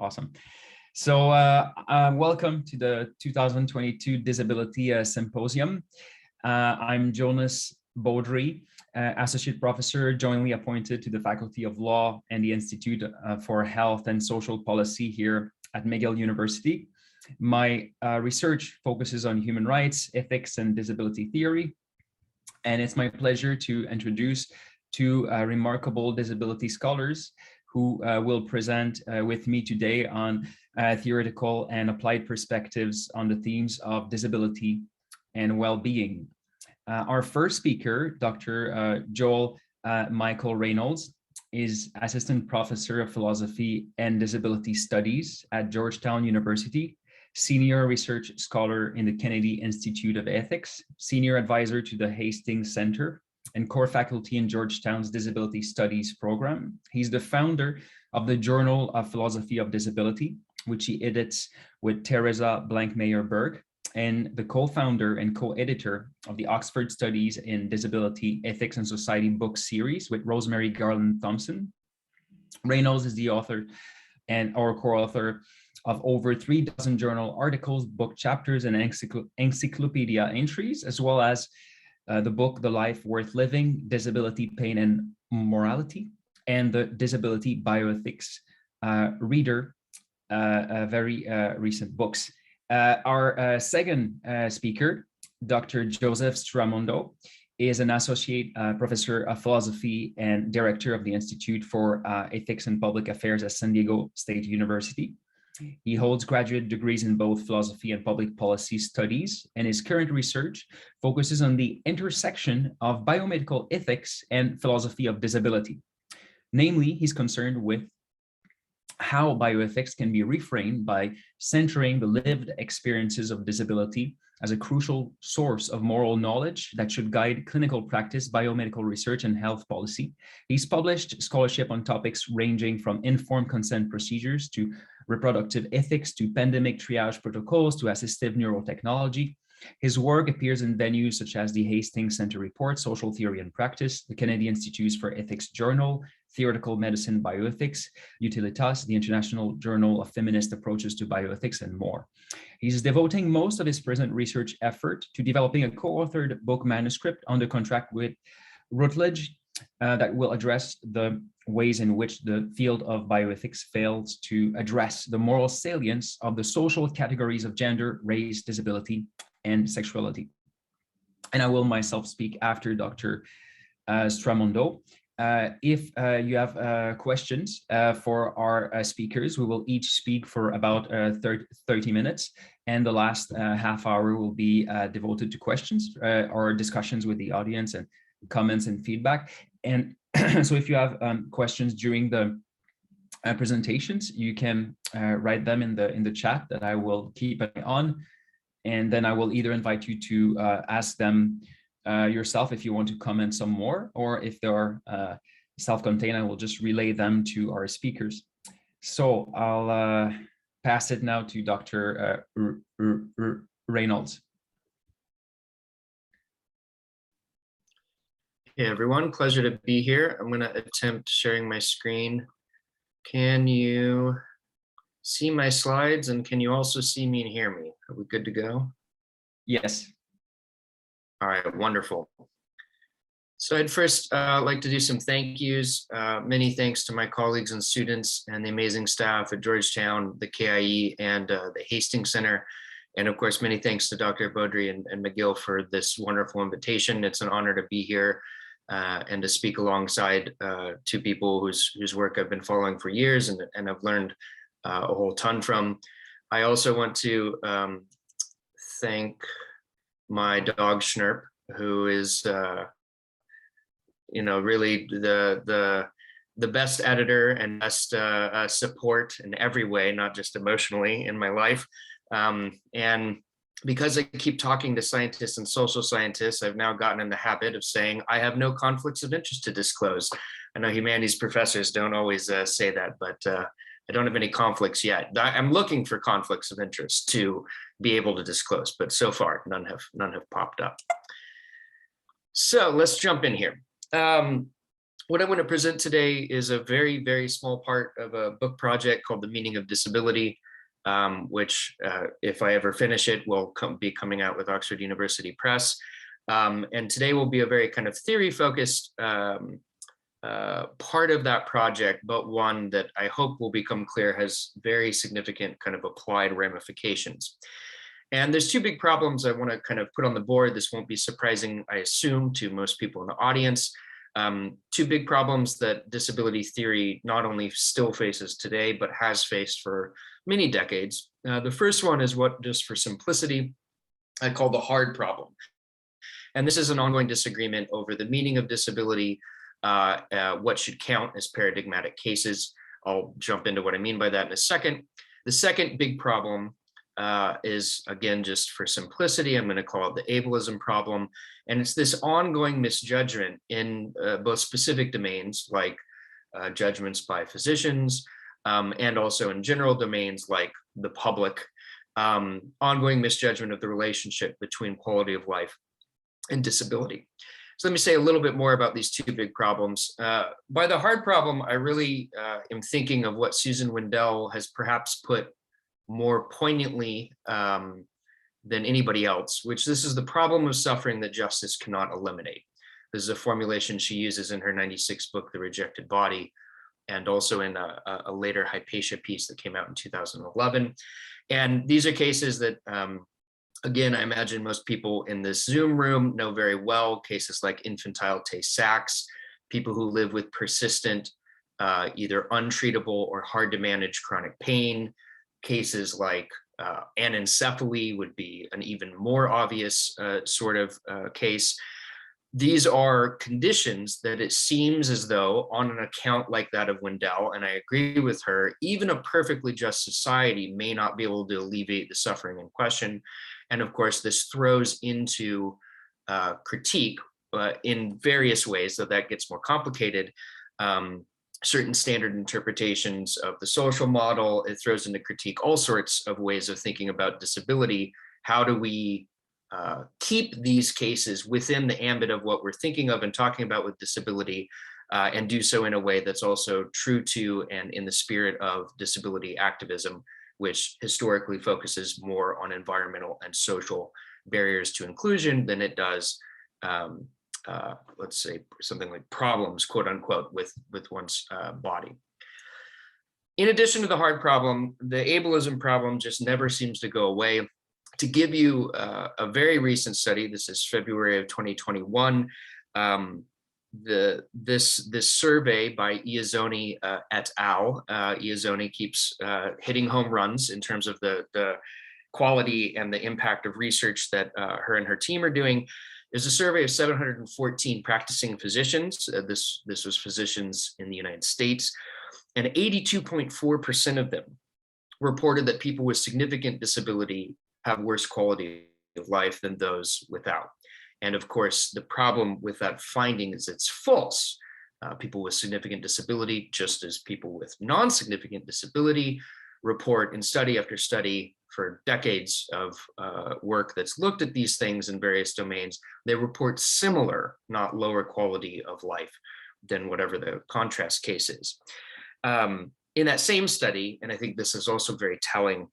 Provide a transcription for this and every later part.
Awesome. So welcome to the 2022 Disability Symposium. I'm Jonas Beaudry, Associate Professor jointly appointed to the Faculty of Law and the Institute for Health and Social Policy here at McGill University. My research focuses on human rights, ethics, and disability theory. And it's my pleasure to introduce two remarkable disability scholars who will present with me today on theoretical and applied perspectives on the themes of disability and well-being. Our first speaker, Dr. Joel Michael Reynolds, is Assistant Professor of Philosophy and Disability Studies at Georgetown University, Senior Research Scholar in the Kennedy Institute of Ethics, Senior Advisor to the Hastings Center, and core faculty in Georgetown's Disability Studies program. He's the founder of the Journal of Philosophy of Disability, which he edits with Teresa Blankmeyer-Berg, and the co-founder and co-editor of the Oxford Studies in Disability, Ethics and Society book series with Rosemary Garland Thompson. Reynolds is the author or co-author of over 3 dozen journal articles, book chapters, and encyclopedia entries, as well as the book, The Life Worth Living, Disability, Pain, and Morality, and the Disability Bioethics Reader, very recent books. Our second speaker, Dr. Joseph Stramondo, is an Associate Professor of Philosophy and Director of the Institute for Ethics and Public Affairs at San Diego State University. He holds graduate degrees in both philosophy and public policy studies, and his current research focuses on the intersection of biomedical ethics and philosophy of disability. Namely, he's concerned with how bioethics can be reframed by centering the lived experiences of disability as a crucial source of moral knowledge that should guide clinical practice, biomedical research, and health policy. He's published scholarship on topics ranging from informed consent procedures to reproductive ethics to pandemic triage protocols to assistive neurotechnology. His work appears in venues such as the Hastings Center Report, Social Theory and Practice, the Kennedy Institutes for Ethics Journal, Theoretical Medicine Bioethics, Utilitas, the International Journal of Feminist Approaches to Bioethics, and more. He's devoting most of his present research effort to developing a co-authored book manuscript under contract with Routledge that will address the ways in which the field of bioethics fails to address the moral salience of the social categories of gender, race, disability, and sexuality. And I will myself speak after Dr. Stramondo. If you have questions for our speakers, we will each speak for about 30 minutes, and the last half hour will be devoted to questions or discussions with the audience and comments and feedback. And so if you have questions during the presentations, you can write them in the chat that I will keep an eye on, and then I will either invite you to ask them yourself if you want to comment some more, or if they are self-contained, I will just relay them to our speakers. So I'll pass it now to Dr. Reynolds. Hey everyone, pleasure to be here. I'm going to attempt sharing my screen. Can you see my slides, and can you also see me and hear me? Are we good to go? Yes. All right, wonderful. So I'd first like to do some thank yous. Many thanks to my colleagues and students and the amazing staff at Georgetown, the KIE, and the Hastings Center. And of course, many thanks to Dr. Beaudry and McGill for this wonderful invitation. It's an honor to be here and to speak alongside two people whose work I've been following for years and I've learned a whole ton from. I also want to thank my dog Schnurp, who is really the best editor and best support in every way, not just emotionally, in my life. And because I keep talking to scientists and social scientists, I've now gotten in the habit of saying I have no conflicts of interest to disclose. I know humanities professors don't always say that, but I don't have any conflicts yet. I'm looking for conflicts of interest to be able to disclose, but so far none have popped up. So let's jump in here. What I want to present today is a very, very small part of a book project called The Meaning of Disability, which, if I ever finish it, will be coming out with Oxford University Press. And today will be a very kind of theory-focused part of that project, but one that I hope will become clear has very significant kind of applied ramifications. And there's two big problems I want to kind of put on the board. This won't be surprising, I assume, to most people in the audience. Two big problems that disability theory not only still faces today, but has faced for many decades. The first one is what, just for simplicity, I call the hard problem. And this is an ongoing disagreement over the meaning of disability, what should count as paradigmatic cases. I'll jump into what I mean by that in a second. The second big problem is, again, just for simplicity, I'm going to call it the ableism problem. And it's this ongoing misjudgment in both specific domains, like judgments by physicians, and also in general domains like the public, ongoing misjudgment of the relationship between quality of life and disability. So let me say a little bit more about these two big problems. By the hard problem, I really am thinking of what Susan Wendell has perhaps put more poignantly than anybody else, which this is the problem of suffering that justice cannot eliminate. This is a formulation she uses in her 96 book, The Rejected Body, and also in a later Hypatia piece that came out in 2011. And these are cases that, again, I imagine most people in this Zoom room know very well, cases like infantile Tay-Sachs, people who live with persistent, either untreatable or hard to manage chronic pain. Cases like anencephaly would be an even more obvious sort of case. These are conditions that it seems as though, on an account like that of Wendell, and I agree with her, even a perfectly just society may not be able to alleviate the suffering in question. And of course, this throws into critique in various ways, so that gets more complicated. Certain standard interpretations of the social model. It throws into critique all sorts of ways of thinking about disability. How do we keep these cases within the ambit of what we're thinking of and talking about with disability, and do so in a way that's also true to and in the spirit of disability activism, which historically focuses more on environmental and social barriers to inclusion than it does let's say something like problems, quote unquote, with one's body. In addition to the hard problem, the ableism problem just never seems to go away. To give you a very recent study, this is February of 2021, this survey by Iazzoni et al. Iazzoni keeps hitting home runs in terms of the quality and the impact of research that her and her team are doing. There's a survey of 714 practicing physicians. This was physicians in the United States, and 82.4% of them reported that people with significant disability have worse quality of life than those without. And of course, the problem with that finding is it's false. People with significant disability, just as people with non-significant disability, report in study after study for decades of work that's looked at these things in various domains, they report similar, not lower quality of life than whatever the contrast case is. In that same study, and I think this is also very telling,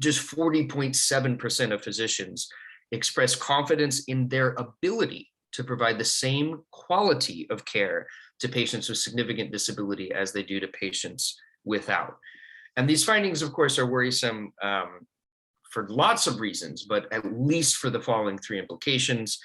just 40.7% of physicians express confidence in their ability to provide the same quality of care to patients with significant disability as they do to patients without. And these findings, of course, are worrisome for lots of reasons, but at least for the following three implications.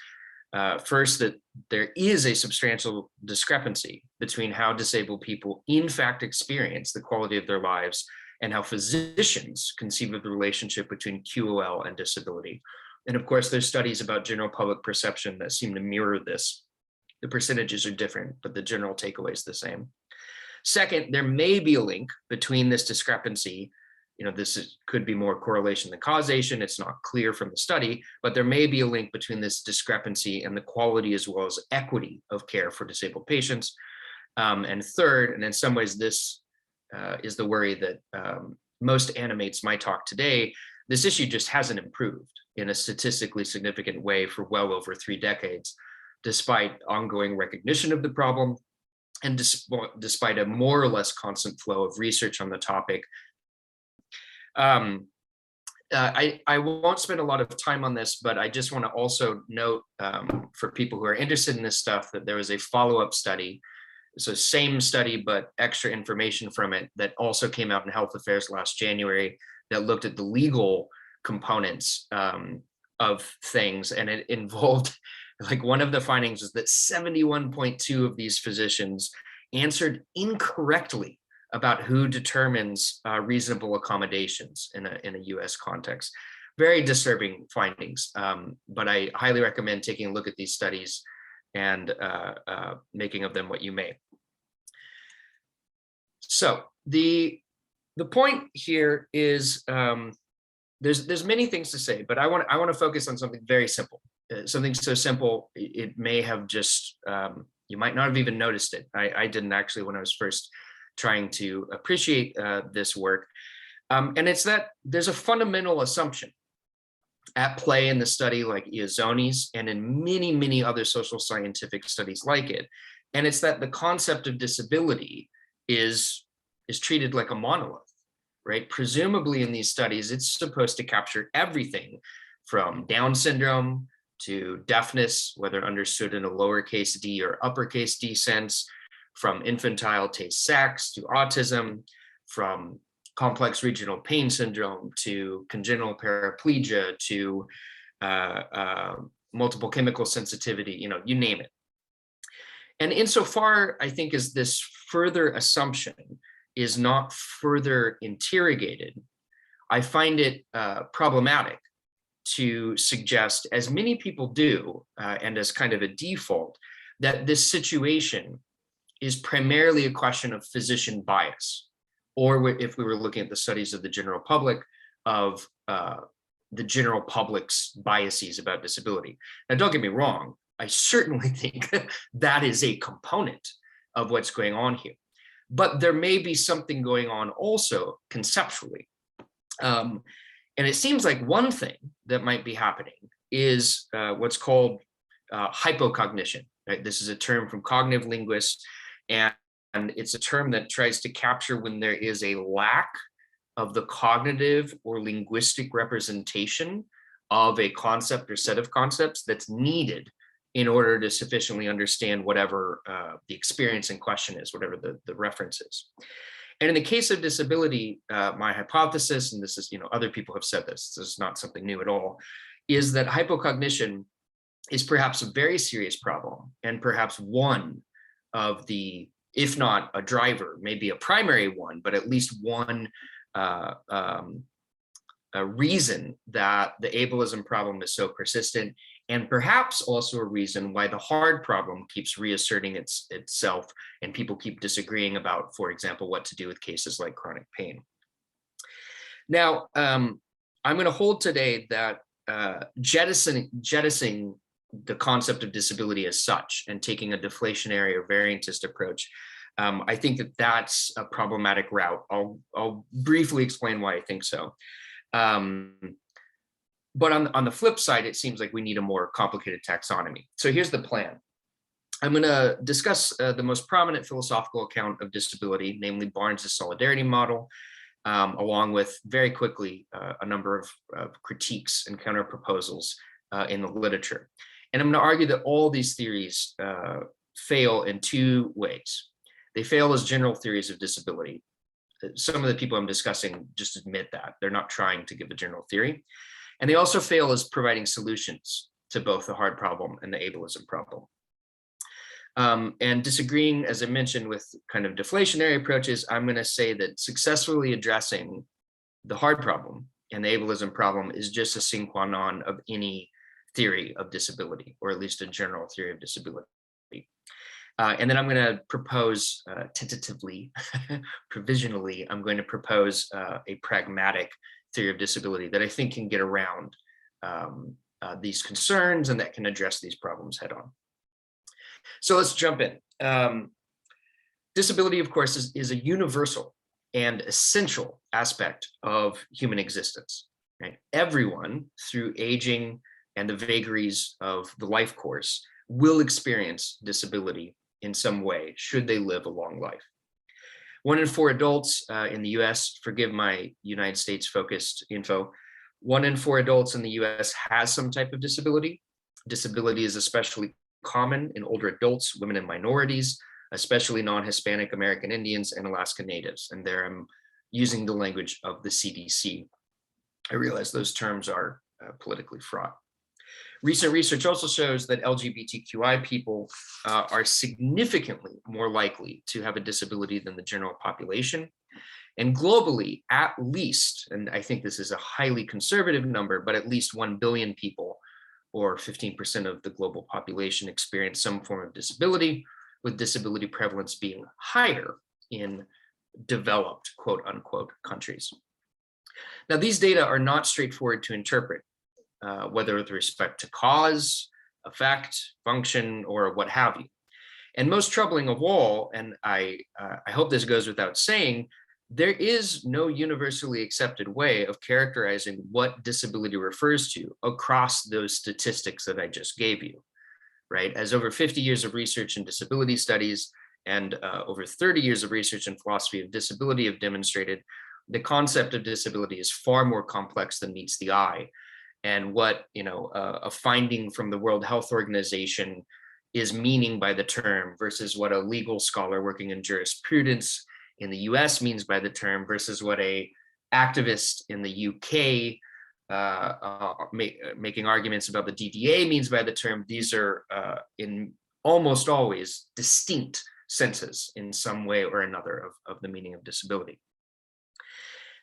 First, that there is a substantial discrepancy between how disabled people in fact experience the quality of their lives and how physicians conceive of the relationship between QOL and disability. And of course, there's studies about general public perception that seem to mirror this. The percentages are different, but the general takeaway is the same. Second, there may be a link between this discrepancy. Could be more correlation than causation. It's not clear from the study, but there may be a link between this discrepancy and the quality as well as equity of care for disabled patients. And third, and in some ways this is the worry that most animates my talk today, this issue just hasn't improved in a statistically significant way for well over 3 decades, despite ongoing recognition of the problem and despite a more or less constant flow of research on the topic. I won't spend a lot of time on this, but I just want to also note for people who are interested in this stuff that there was a follow-up study. So same study, but extra information from it that also came out in Health Affairs last January that looked at the legal components of things. And it involved, like, one of the findings was that 71.2 of these physicians answered incorrectly about who determines reasonable accommodations in a US context. Very disturbing findings, but I highly recommend taking a look at these studies and making of them what you may. So the point here is there's many things to say, but I want to focus on something very simple, something so simple it may have just you might not have even noticed it. I didn't actually when I was first trying to appreciate this work, and it's that there's a fundamental assumption at play in the study like Iazoni's and in many other social scientific studies like it, and it's that the concept of disability is treated like a monolith, right? Presumably in these studies, it's supposed to capture everything from Down syndrome to deafness, whether understood in a lowercase d or uppercase d sense, from infantile Tay-Sachs to autism, from complex regional pain syndrome to congenital paraplegia to multiple chemical sensitivity, you name it. And insofar, I think, as this further assumption is not further interrogated, I find it problematic to suggest, as many people do, and as kind of a default, that this situation is primarily a question of physician bias, or if we were looking at the studies of the general public, of the general public's biases about disability. Now, don't get me wrong, I certainly think that is a component of what's going on here, but there may be something going on also conceptually. And it seems like one thing that might be happening is what's called hypocognition, right? This is a term from cognitive linguists, and it's a term that tries to capture when there is a lack of the cognitive or linguistic representation of a concept or set of concepts that's needed in order to sufficiently understand whatever the experience in question is, whatever the reference is. And in the case of disability, my hypothesis, and this is, other people have said this is not something new at all, is that hypocognition is perhaps a very serious problem, and perhaps one of the, if not a driver, maybe a primary one, but at least one a reason that the ableism problem is so persistent, and perhaps also a reason why the hard problem keeps reasserting itself and people keep disagreeing about, for example, what to do with cases like chronic pain. Now, I'm going to hold today that jettisoning the concept of disability as such and taking a deflationary or variantist approach, I think that that's a problematic route. I'll briefly explain why I think so. But on the flip side, it seems like we need a more complicated taxonomy. So here's the plan. I'm going to discuss the most prominent philosophical account of disability, namely Barnes's solidarity model, along with, very quickly, a number of critiques and counter proposals in the literature. And I'm going to argue that all these theories fail in two ways. They fail as general theories of disability. Some of the people I'm discussing just admit that. They're not trying to give a general theory. And they also fail as providing solutions to both the hard problem and the ableism problem. And disagreeing, as I mentioned, with kind of deflationary approaches, I'm going to say that successfully addressing the hard problem and the ableism problem is just a sine qua non of any theory of disability, or at least a general theory of disability. And then I'm going to propose tentatively, provisionally, I'm going to propose a pragmatic theory of disability that I think can get around these concerns and that can address these problems head on. So let's jump in. Disability, of course, is a universal and essential aspect of human existence. Right? Everyone, through aging and the vagaries of the life course, will experience disability in some way should they live a long life. 1 in 4 adults in the US, forgive my United States focused info, 1 in 4 adults in the US has some type of disability. Disability is especially common in older adults, women and minorities, especially non-Hispanic American Indians and Alaska Natives. And there I'm using the language of the CDC. I realize those terms are politically fraught. Recent research also shows that LGBTQI people are significantly more likely to have a disability than the general population. And globally, at least, and I think this is a highly conservative number, but at least 1 billion people, or 15% of the global population, experience some form of disability, with disability prevalence being higher in developed, quote unquote, countries. Now, these data are not straightforward to interpret, whether with respect to cause, effect, function, or what have you. And most troubling of all, and I hope this goes without saying, there is no universally accepted way of characterizing what disability refers to across those statistics that I just gave you, right? As over 50 years of research in disability studies and over 30 years of research in philosophy of disability have demonstrated, the concept of disability is far more complex than meets the eye. And what, a finding from the World Health Organization is meaning by the term versus what a legal scholar working in jurisprudence in the US means by the term versus what a activist in the UK making arguments about the DDA means by the term. These are in almost always distinct senses in some way or another of the meaning of disability.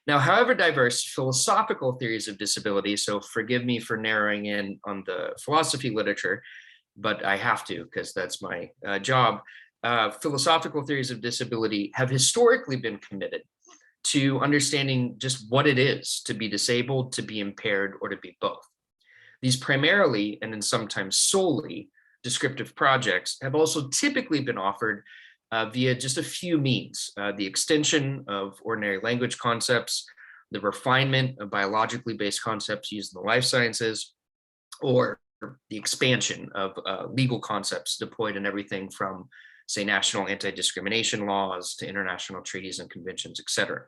Now, however diverse philosophical theories of disability, so forgive me for narrowing in on the philosophy literature, but I have to because that's my job. Philosophical theories of disability have historically been committed to understanding just what it is to be disabled, to be impaired, or to be both. These primarily, and then sometimes solely, descriptive projects have also typically been offered via just a few means: the extension of ordinary language concepts, the refinement of biologically based concepts used in the life sciences, or the expansion of legal concepts deployed in everything from, say, national anti-discrimination laws to international treaties and conventions, et cetera.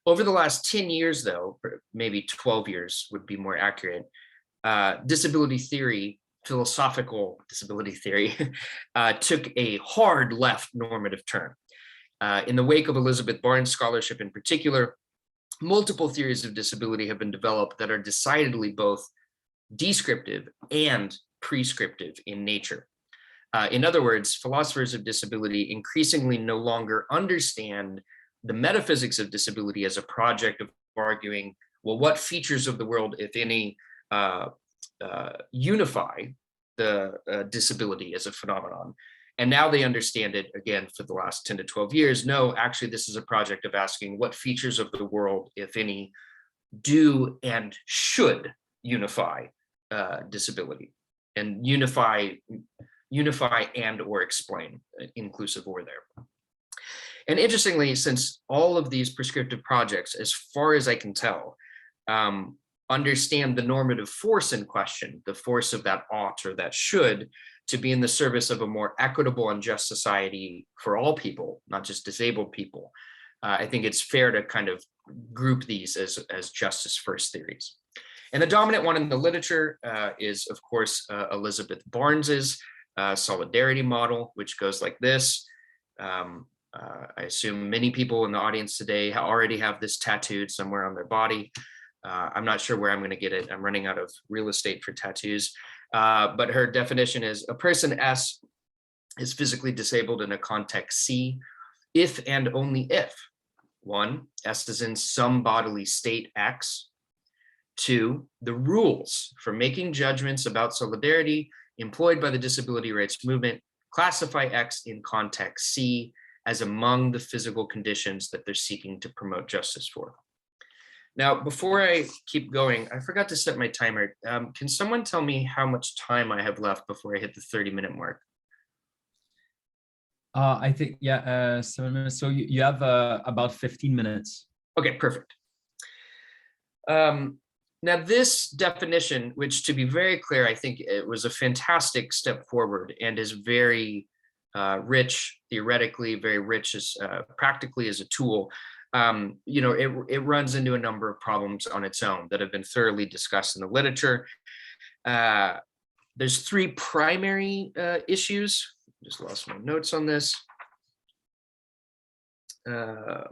Over the last 10 years, though, or maybe 12 years would be more accurate, disability theory, philosophical disability theory, took a hard left normative turn. In the wake of Elizabeth Barnes' scholarship in particular, multiple theories of disability have been developed that are decidedly both descriptive and prescriptive in nature. In other words, philosophers of disability increasingly no longer understand the metaphysics of disability as a project of arguing, well, what features of the world, if any, unify the disability as a phenomenon. And now they understand it, again, for the last 10 to 12 years. No, actually, this is a project of asking what features of the world, if any, do and should unify disability, and unify and or explain, inclusive or there. And interestingly, since all of these prescriptive projects, as far as I can tell, understand the normative force in question, the force of that ought or that should, to be in the service of a more equitable and just society for all people, not just disabled people, I think it's fair to kind of group these as justice first theories. And the dominant one in the literature is, of course, Elizabeth Barnes's solidarity model, which goes like this. I assume many people in the audience today already have this tattooed somewhere on their body. I'm not sure where I'm going to get it. I'm running out of real estate for tattoos. But her definition is: a person S is physically disabled in a context C, if and only if, 1, S is in some bodily state X, 2, the rules for making judgments about solidarity employed by the disability rights movement classify X in context C as among the physical conditions that they're seeking to promote justice for. Now, before I keep going, I forgot to set my timer. Can someone tell me how much time I have left before I hit the 30-minute mark? I think, 7 minutes. So you have about 15 minutes. Okay, perfect. Now, this definition, which, to be very clear, I think it was a fantastic step forward and is very rich theoretically, very rich as practically as a tool, it runs into a number of problems on its own that have been thoroughly discussed in the literature. There's three primary issues. Just lost my notes on this. All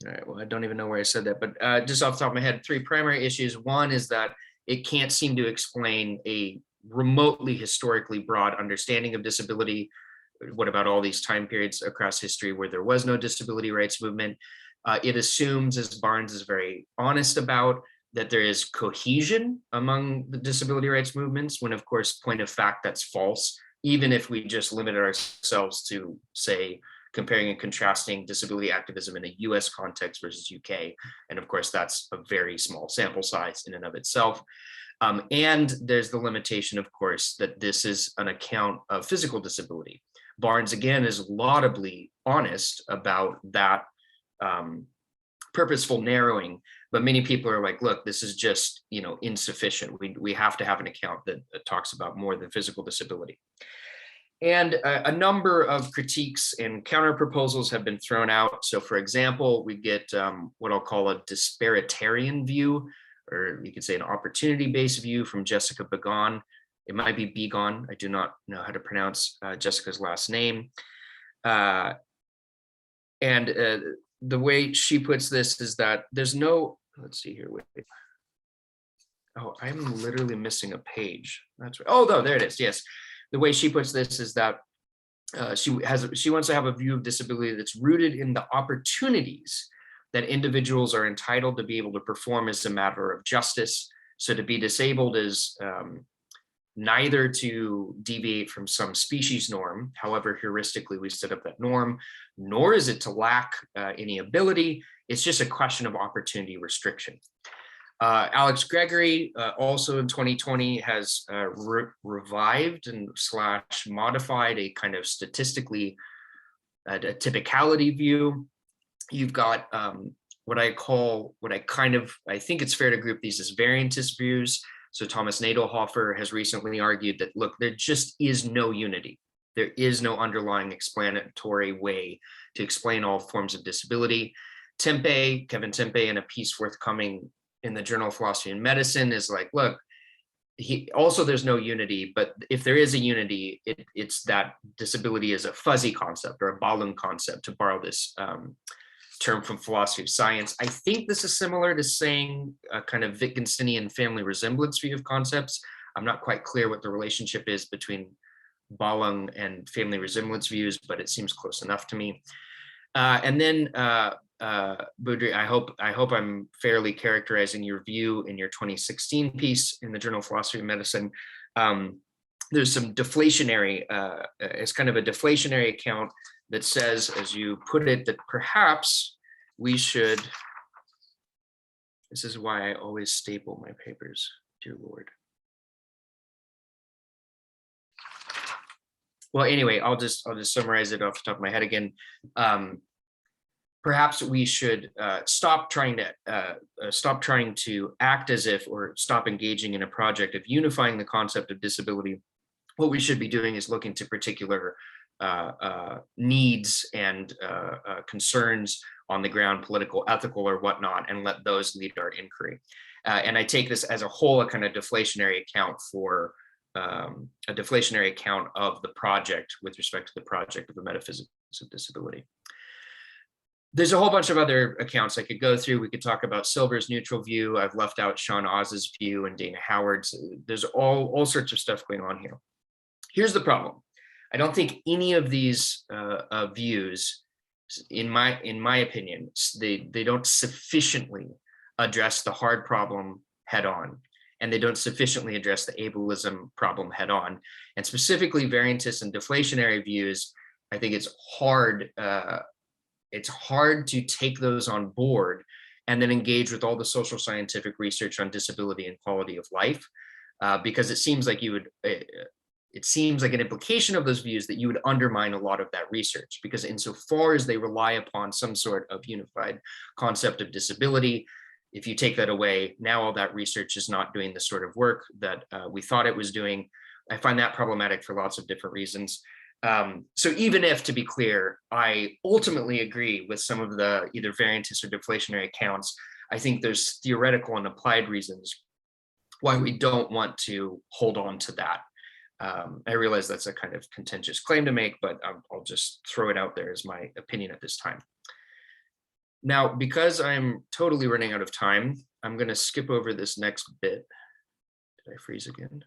right, well, I don't even know where I said that, but just off the top of my head, three primary issues. One is that it can't seem to explain a remotely historically broad understanding of disability. What about all these time periods across history where there was no disability rights movement? It assumes, as Barnes is very honest about, that there is cohesion among the disability rights movements, when of course, point of fact, that's false. Even if we just limited ourselves to, say, comparing and contrasting disability activism in a US context versus UK. And of course, that's a very small sample size in and of itself. And there's the limitation, of course, that this is an account of physical disability. Barnes, again, is laudably honest about that purposeful narrowing, but many people are like, look, this is just, insufficient. We have to have an account that talks about more than physical disability. And a number of critiques and counter proposals have been thrown out. So for example, we get what I'll call a disparitarian view, or you could say an opportunity-based view from Jessica Begon. It might be Begon. I do not know how to pronounce Jessica's last name. And the way she puts this is that there's no, let's see here, wait. Oh, I'm literally missing a page. That's right. Oh, no, there it is, yes. The way she puts this is that she wants to have a view of disability that's rooted in the opportunities that individuals are entitled to be able to perform as a matter of justice. So to be disabled is neither to deviate from some species norm, however heuristically we set up that norm, nor is it to lack any ability. It's just a question of opportunity restriction. Alex Gregory, also in 2020, has revived and / modified a kind of statistically a typicality view. You've got I think it's fair to group these as variantist views. So Thomas Nadelhofer has recently argued that, look, there just is no unity. There is no underlying explanatory way to explain all forms of disability. Kevin Tempe, in a piece forthcoming in the Journal of Philosophy and Medicine, is like, look, there's no unity, but if there is a unity, it's that disability is a fuzzy concept or a balloon concept, to borrow this term from philosophy of science. I think this is similar to saying a kind of Wittgensteinian family resemblance view of concepts. I'm not quite clear what the relationship is between Balung and family resemblance views, but it seems close enough to me. And then Beaudry, I hope I'm fairly characterizing your view in your 2016 piece in the Journal of Philosophy and Medicine. There's some deflationary, it's kind of a deflationary account that says, as you put it, that perhaps we should, this is why I always staple my papers, dear Lord. Well, anyway, I'll just summarize it off the top of my head again. Perhaps we should stop trying to act as if, or stop engaging in a project of unifying the concept of disability. What we should be doing is looking to particular needs and concerns on the ground, political, ethical, or whatnot, and let those lead our inquiry. And I take this as a whole, a kind of deflationary account for a deflationary account of the project with respect to the project of the metaphysics of disability. There's a whole bunch of other accounts I could go through. We could talk about Silver's neutral view. I've left out Sean Oz's view and Dana Howard's. There's all sorts of stuff going on here. Here's the problem. I don't think any of these views, in my opinion, they don't sufficiently address the hard problem head on, and they don't sufficiently address the ableism problem head on. And specifically variantist and deflationary views, I think it's hard to take those on board and then engage with all the social scientific research on disability and quality of life, because it seems like it seems like an implication of those views that you would undermine a lot of that research, because insofar as they rely upon some sort of unified concept of disability, if you take that away, now all that research is not doing the sort of work that we thought it was doing. I find that problematic for lots of different reasons. So even if, to be clear, I ultimately agree with some of the either variantist or deflationary accounts, I think there's theoretical and applied reasons why we don't want to hold on to that. I realize that's a kind of contentious claim to make, but I'll just throw it out there as my opinion at this time. Now, because I'm totally running out of time, I'm going to skip over this next bit. Did I freeze again?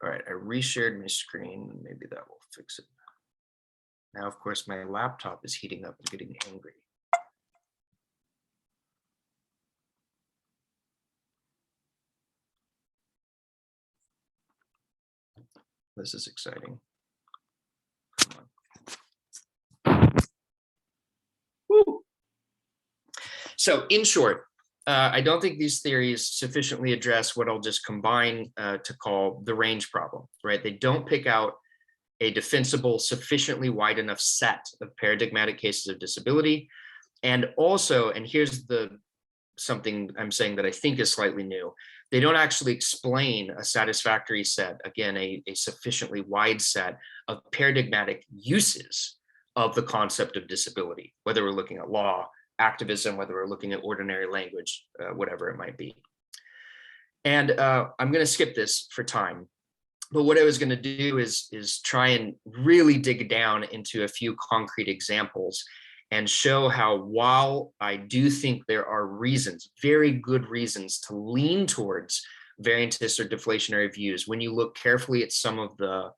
All right, I reshared my screen. Maybe that will fix it. Now, of course, my laptop is heating up and getting angry. This is exciting. Come on. Woo. So in short, I don't think these theories sufficiently address what I'll just combine to call the range problem, right? They don't pick out a defensible, sufficiently wide enough set of paradigmatic cases of disability. And also, and here's something I'm saying that I think is slightly new, they don't actually explain a satisfactory set, again, a sufficiently wide set of paradigmatic uses of the concept of disability, whether we're looking at law, activism, whether we're looking at ordinary language, whatever it might be. And I'm going to skip this for time. But what I was going to do is try and really dig down into a few concrete examples and show how, while I do think there are reasons, very good reasons, to lean towards variantist or deflationary views, when you look carefully at some of the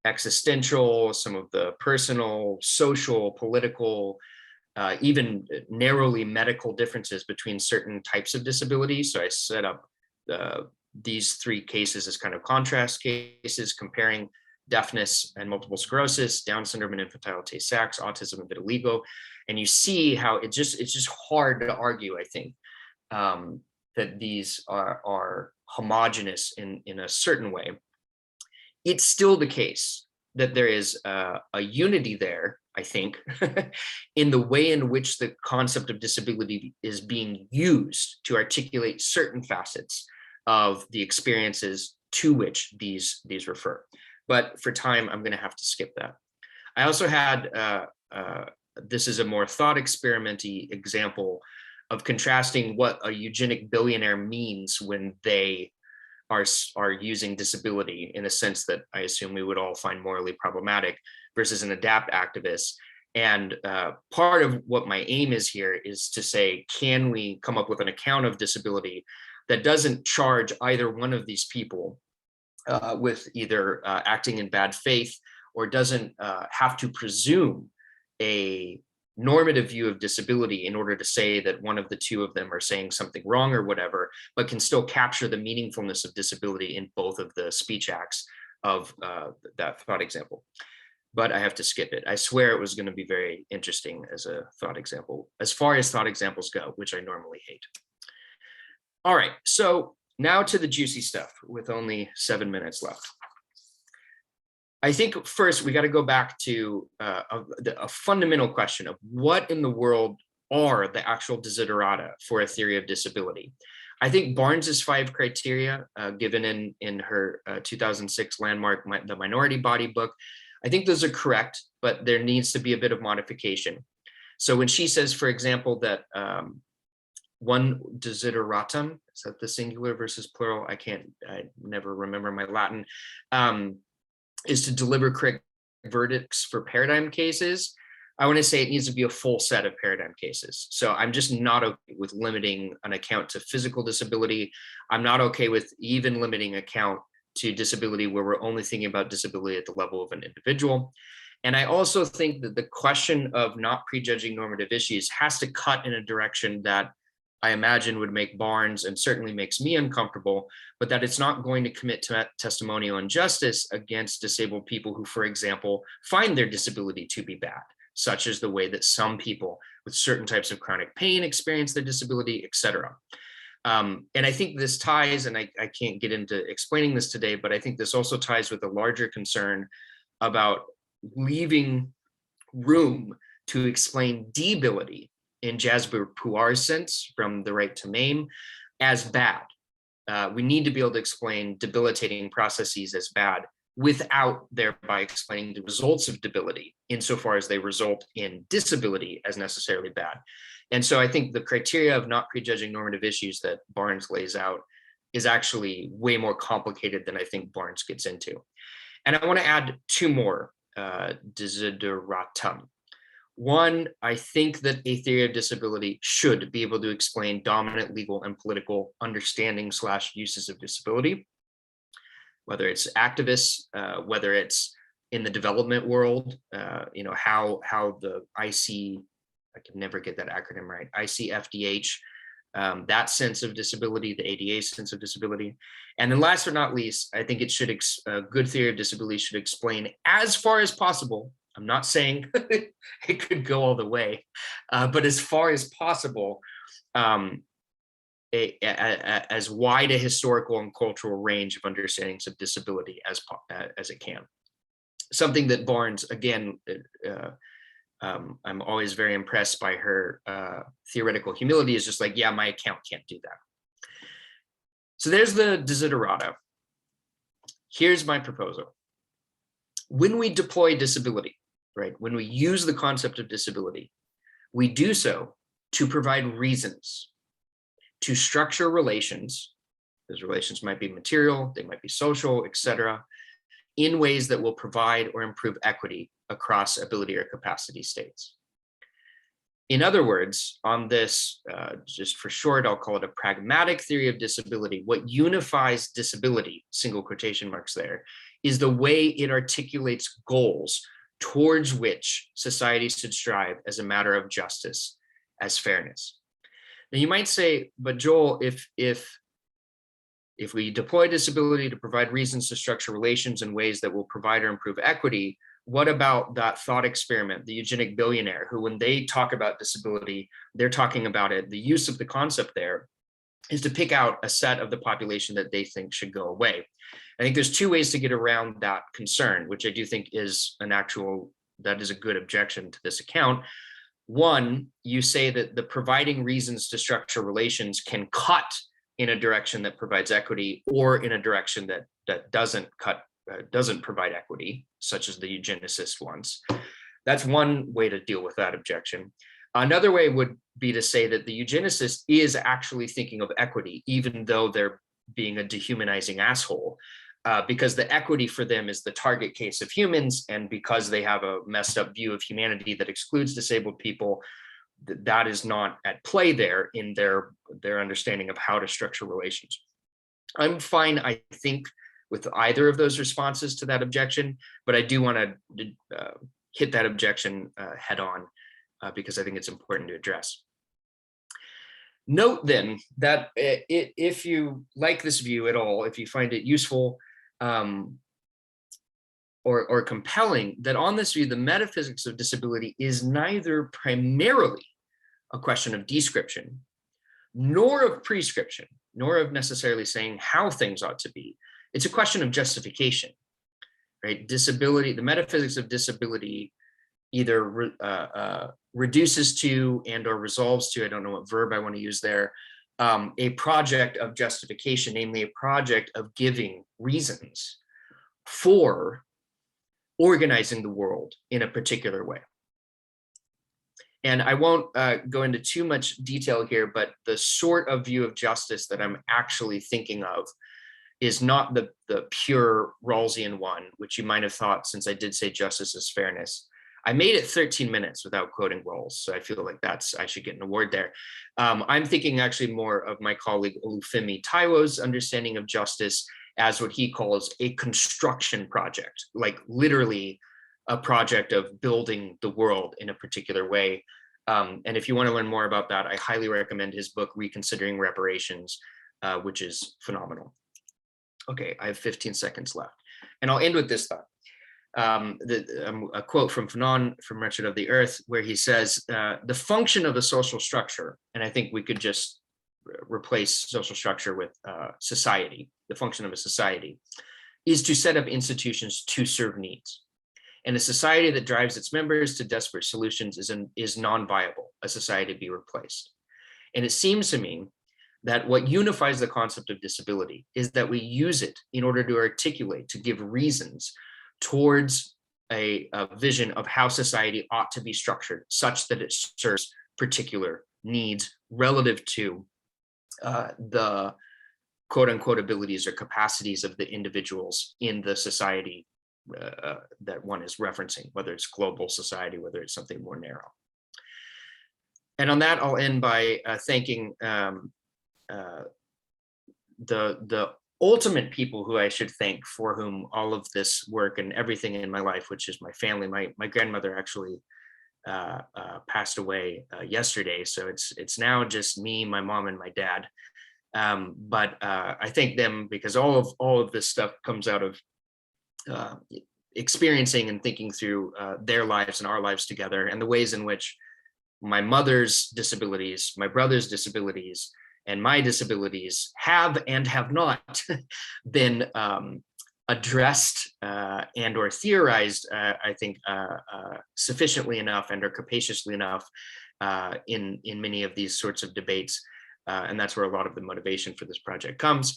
existential, some of the personal, social, political, even narrowly medical differences between certain types of disability. So I set up these three cases as kind of contrast cases, comparing deafness and multiple sclerosis, Down syndrome and infantile Tay-Sachs, autism and vitiligo. And you see how it's just hard to argue, I think, that these are homogeneous in a certain way. It's still the case that there is a unity there, I think, in the way in which the concept of disability is being used to articulate certain facets of the experiences to which these refer. But for time, I'm going to have to skip that. I also had, this is a more thought experiment-y example of contrasting what a eugenic billionaire means when they are using disability in a sense that I assume we would all find morally problematic versus an adapt activist. And part of what my aim is here is to say, can we come up with an account of disability that doesn't charge either one of these people with either acting in bad faith, or doesn't have to presume a normative view of disability in order to say that one of the two of them are saying something wrong or whatever, but can still capture the meaningfulness of disability in both of the speech acts of that thought example. But I have to skip it. I swear it was going to be very interesting as a thought example, as far as thought examples go, which I normally hate. All right, so now to the juicy stuff with only 7 minutes left. I think first we got to go back to a fundamental question of what in the world are the actual desiderata for a theory of disability. I think Barnes's 5 criteria given in her 2006 landmark, the Minority Body book, I think those are correct, but there needs to be a bit of modification. So when she says, for example, that one desideratum, is that the singular versus plural? I never remember my Latin, is to deliver correct verdicts for paradigm cases. I want to say it needs to be a full set of paradigm cases. So I'm just not okay with limiting an account to physical disability. I'm not okay with even limiting account to disability where we're only thinking about disability at the level of an individual. And I also think that the question of not prejudging normative issues has to cut in a direction that I imagine would make Barnes, and certainly makes me uncomfortable, but that it's not going to commit to testimonial injustice against disabled people who, for example, find their disability to be bad, such as the way that some people with certain types of chronic pain experience their disability, et cetera. And I think this ties, and I can't get into explaining this today, but I think this also ties with a larger concern about leaving room to explain debility in Jasbir Puar's sense, from the right to maim, as bad. We need to be able to explain debilitating processes as bad without thereby explaining the results of debility insofar as they result in disability as necessarily bad. And so I think the criteria of not prejudging normative issues that Barnes lays out is actually way more complicated than I think Barnes gets into. And I want to add two more desideratum. One, I think that a theory of disability should be able to explain dominant legal and political understanding / uses of disability, whether it's activists, whether it's in the development world, how the I can never get that acronym right, ICFDH, that sense of disability, the ADA sense of disability. And then last but not least, I think it should, a good theory of disability should explain as far as possible, I'm not saying it could go all the way, but as far as possible, as wide a historical and cultural range of understandings of disability as it can. Something that Barnes, again, I'm always very impressed by her theoretical humility, is just like, yeah, my account can't do that. So there's the desiderata. Here's my proposal. When we deploy disability, right, when we use the concept of disability, we do so to provide reasons, to structure relations. Those relations might be material, they might be social, etc., in ways that will provide or improve equity across ability or capacity states. In other words, on this, just for short, I'll call it a pragmatic theory of disability. What unifies disability, single quotation marks there, is the way it articulates goals towards which society should strive as a matter of justice, as fairness. Now you might say, but Joel, if we deploy disability to provide reasons to structure relations in ways that will provide or improve equity, what about that thought experiment, the eugenic billionaire, who when they talk about disability, they're talking about it, the use of the concept there is to pick out a set of the population that they think should go away. I think there's two ways to get around that concern, which I do think is that is a good objection to this account. One, you say that the providing reasons to structure relations can cut in a direction that provides equity or in a direction that doesn't provide equity, such as the eugenicist ones. That's one way to deal with that objection. Another way would be to say that the eugenicist is actually thinking of equity, even though they're being a dehumanizing asshole, because the equity for them is the target case of humans, and because they have a messed up view of humanity that excludes disabled people, that is not at play there in their understanding of how to structure relations. I'm fine, I think, with either of those responses to that objection, but I do want to hit that objection head on because I think it's important to address. Note then that if you like this view at all, if you find it useful or compelling, that on this view, the metaphysics of disability is neither primarily a question of description, nor of prescription, nor of necessarily saying how things ought to be. It's a question of justification, right? Disability, the metaphysics of disability either reduces to and or resolves to, I don't know what verb I want to use there, a project of justification, namely a project of giving reasons for organizing the world in a particular way. And I won't go into too much detail here, but the sort of view of justice that I'm actually thinking of is not the pure Rawlsian one, which you might have thought, since I did say justice is fairness. I made it 13 minutes without quoting Rawls, so I feel like I should get an award there. I'm thinking actually more of my colleague Olufemi Taiwo's understanding of justice as what he calls a construction project, like literally a project of building the world in a particular way. And if you want to learn more about that, I highly recommend his book, Reconsidering Reparations, which is phenomenal. Okay, I have 15 seconds left. And I'll end with this thought. A quote from Fanon from Wretched of the Earth, where he says, the function of a social structure, and I think we could just replace social structure with society, the function of a society, is to set up institutions to serve needs. And a society that drives its members to desperate solutions is non-viable, a society to be replaced. And it seems to me that what unifies the concept of disability is that we use it in order to articulate, to give reasons towards a vision of how society ought to be structured such that it serves particular needs relative to the quote unquote abilities or capacities of the individuals in the society that one is referencing, whether it's global society, whether it's something more narrow. And on that, I'll end by thanking the ultimate people who I should thank, for whom all of this work and everything in my life, which is my family. My grandmother actually passed away yesterday, so it's now just me, my mom, and my dad. But I thank them because all of this stuff comes out of experiencing and thinking through their lives and our lives together, and the ways in which my mother's disabilities, my brother's disabilities, and my disabilities have and have not been addressed and or theorized, I think, sufficiently enough and or capaciously enough in many of these sorts of debates. And that's where a lot of the motivation for this project comes.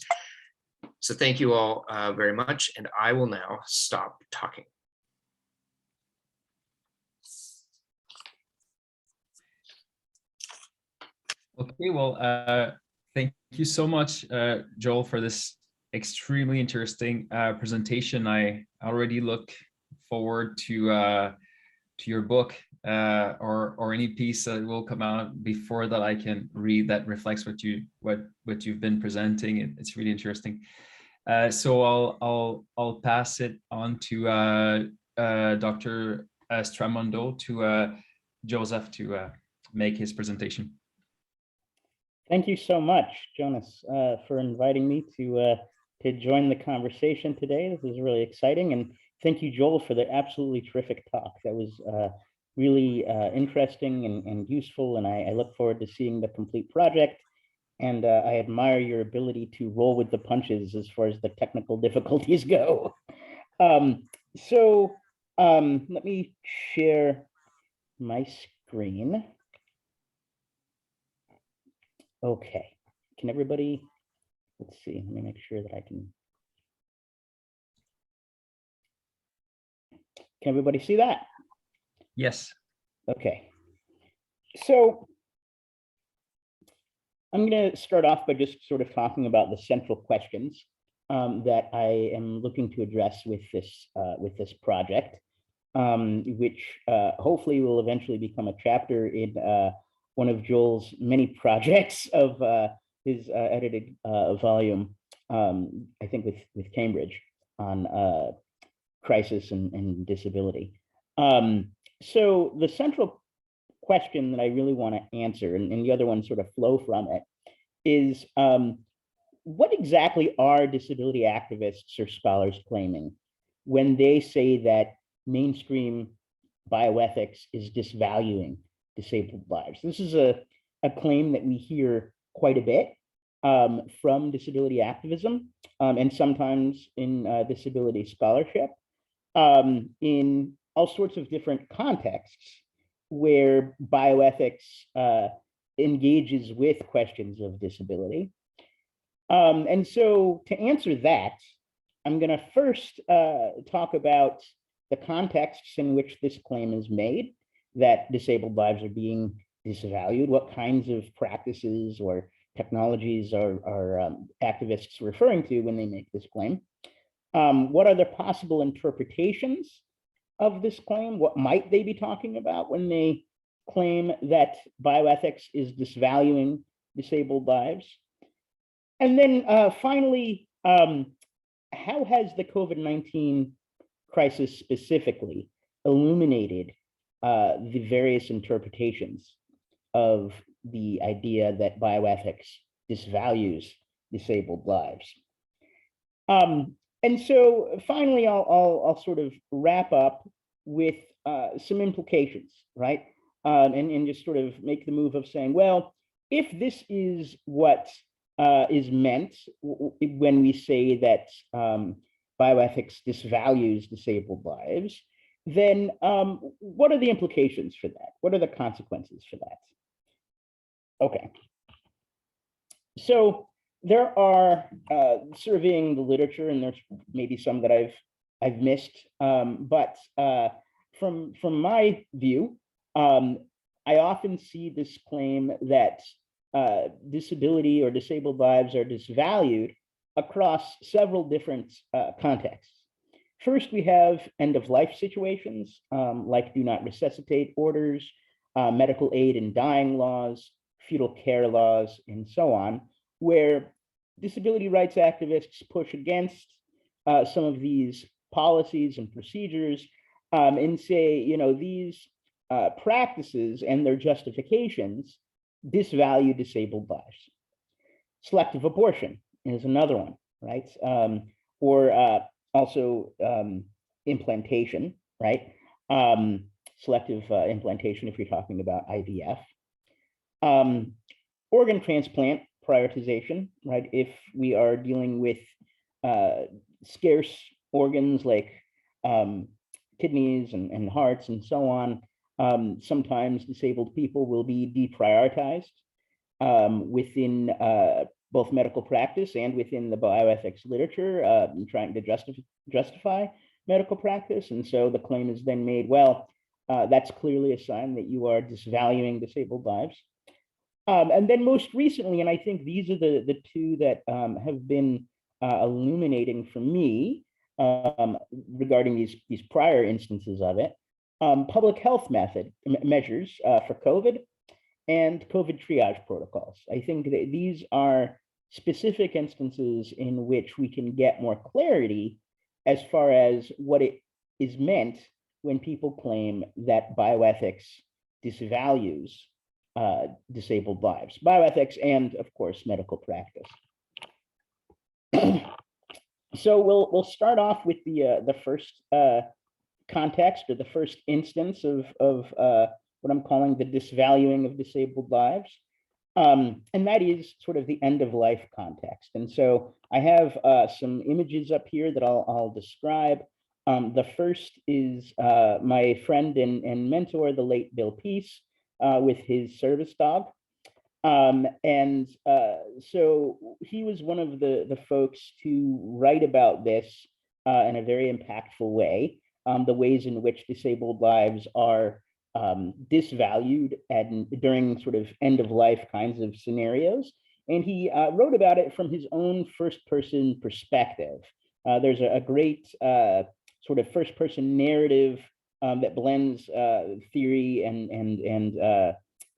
So thank you all very much, and I will now stop talking. Okay, well, thank you so much, Joel, for this extremely interesting presentation. I already look forward to your book or any piece that will come out before that I can read that reflects what you've been presenting. It's really interesting. So I'll pass it on to Dr. Stramondo, to Joseph, to make his presentation. Thank you so much, Jonas, for inviting me to join the conversation today. This is really exciting, and thank you, Joel, for the absolutely terrific talk. That was really interesting and useful, and I look forward to seeing the complete project. And I admire your ability to roll with the punches as far as the technical difficulties go. So let me share my screen. Okay, can everybody, let's see, let me make sure that I can everybody see that? Yes. Okay, so I'm going to start off by just sort of talking about the central questions that I am looking to address with this project, which hopefully will eventually become a chapter in one of Joel's many projects of his edited volume, I think with Cambridge, on crisis and disability. So the central question that I really want to answer, and the other ones sort of flow from it, is what exactly are disability activists or scholars claiming when they say that mainstream bioethics is disvaluing disabled lives? This is a claim that we hear quite a bit from disability activism and sometimes in disability scholarship in all sorts of different contexts where bioethics engages with questions of disability. And so to answer that, I'm going to first talk about the contexts in which this claim is made, that disabled lives are being disvalued, what kinds of practices or technologies are activists referring to when they make this claim. What are the possible interpretations of this claim? What might they be talking about when they claim that bioethics is disvaluing disabled lives? And then finally, how has the COVID-19 crisis specifically illuminated the various interpretations of the idea that bioethics disvalues disabled lives? And so finally, I'll sort of wrap up with some implications, right? And just sort of make the move of saying, well, if this is what is meant when we say that bioethics disvalues disabled lives, then what are the implications for that? What are the consequences for that? Okay. So there are, surveying the literature, and there's maybe some that I've missed, but from my view, I often see this claim that disability or disabled lives are disvalued across several different contexts. First, we have end-of-life situations, like do not resuscitate orders, medical aid in dying laws, fetal care laws, and so on, where disability rights activists push against some of these policies and procedures, and say, you know, these practices and their justifications disvalue disabled lives. Selective abortion is another one, right? Or also implantation, right? Selective implantation if you're talking about IVF. Organ transplant prioritization, right? If we are dealing with scarce organs like kidneys and hearts and so on, sometimes disabled people will be deprioritized within both medical practice and within the bioethics literature, trying to justify medical practice. And so the claim is then made, well, that's clearly a sign that you are disvaluing disabled lives. And then most recently, and I think these are the two that have been illuminating for me regarding these prior instances of it, public health measures for COVID and COVID triage protocols. I think that these are specific instances in which we can get more clarity as far as what it is meant when people claim that bioethics disvalues disabled lives, bioethics, and of course, medical practice. So we'll start off with the first context, or the first instance of what I'm calling the disvaluing of disabled lives. And that is sort of the end of life context. And so I have some images up here that I'll describe. The first is my friend and mentor, the late Bill Peace, with his service dog. And so he was one of the folks to write about this in a very impactful way, the ways in which disabled lives are disvalued and during sort of end of life kinds of scenarios. And he wrote about it from his own first person perspective. There's a great sort of first person narrative that blends theory and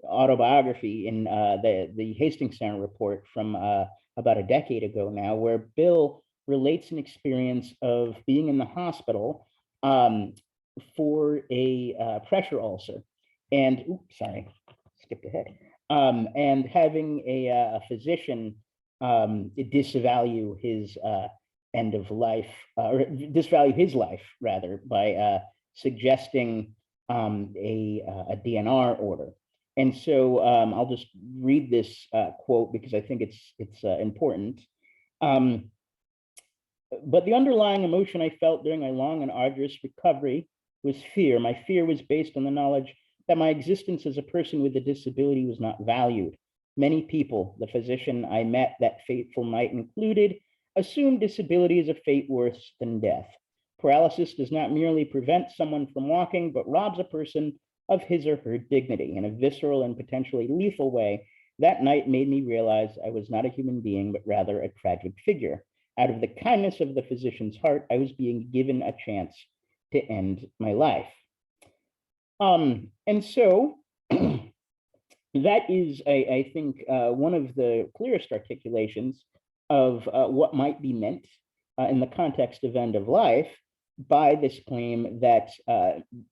autobiography in the Hastings Center report from about a decade ago now, where Bill relates an experience of being in the hospital for a pressure ulcer, and sorry, skipped ahead, and having a physician disvalue his end of life, or disvalue his life rather, by suggesting a DNR order. And so I'll just read this quote because I think it's important. But the underlying emotion I felt during my long and arduous recovery was fear. My fear was based on the knowledge that my existence as a person with a disability was not valued. Many people, the physician I met that fateful night included, assumed disability is a fate worse than death. Paralysis does not merely prevent someone from walking, but robs a person of his or her dignity in a visceral and potentially lethal way. That night made me realize I was not a human being, but rather a tragic figure. Out of the kindness of the physician's heart, I was being given a chance to end my life. And so that is, I think, one of the clearest articulations of what might be meant in the context of end of life by this claim that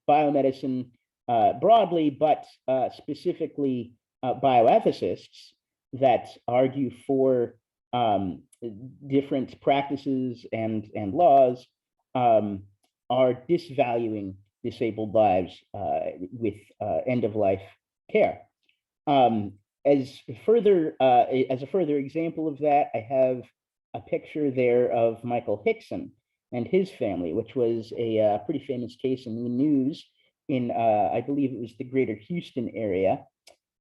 biomedicine broadly, but specifically bioethicists that argue for different practices and laws are disvaluing disabled lives with end-of-life care. As a further example of that, I have a picture there of Michael Hickson, and his family, which was a pretty famous case in the news in, I believe it was the greater Houston area,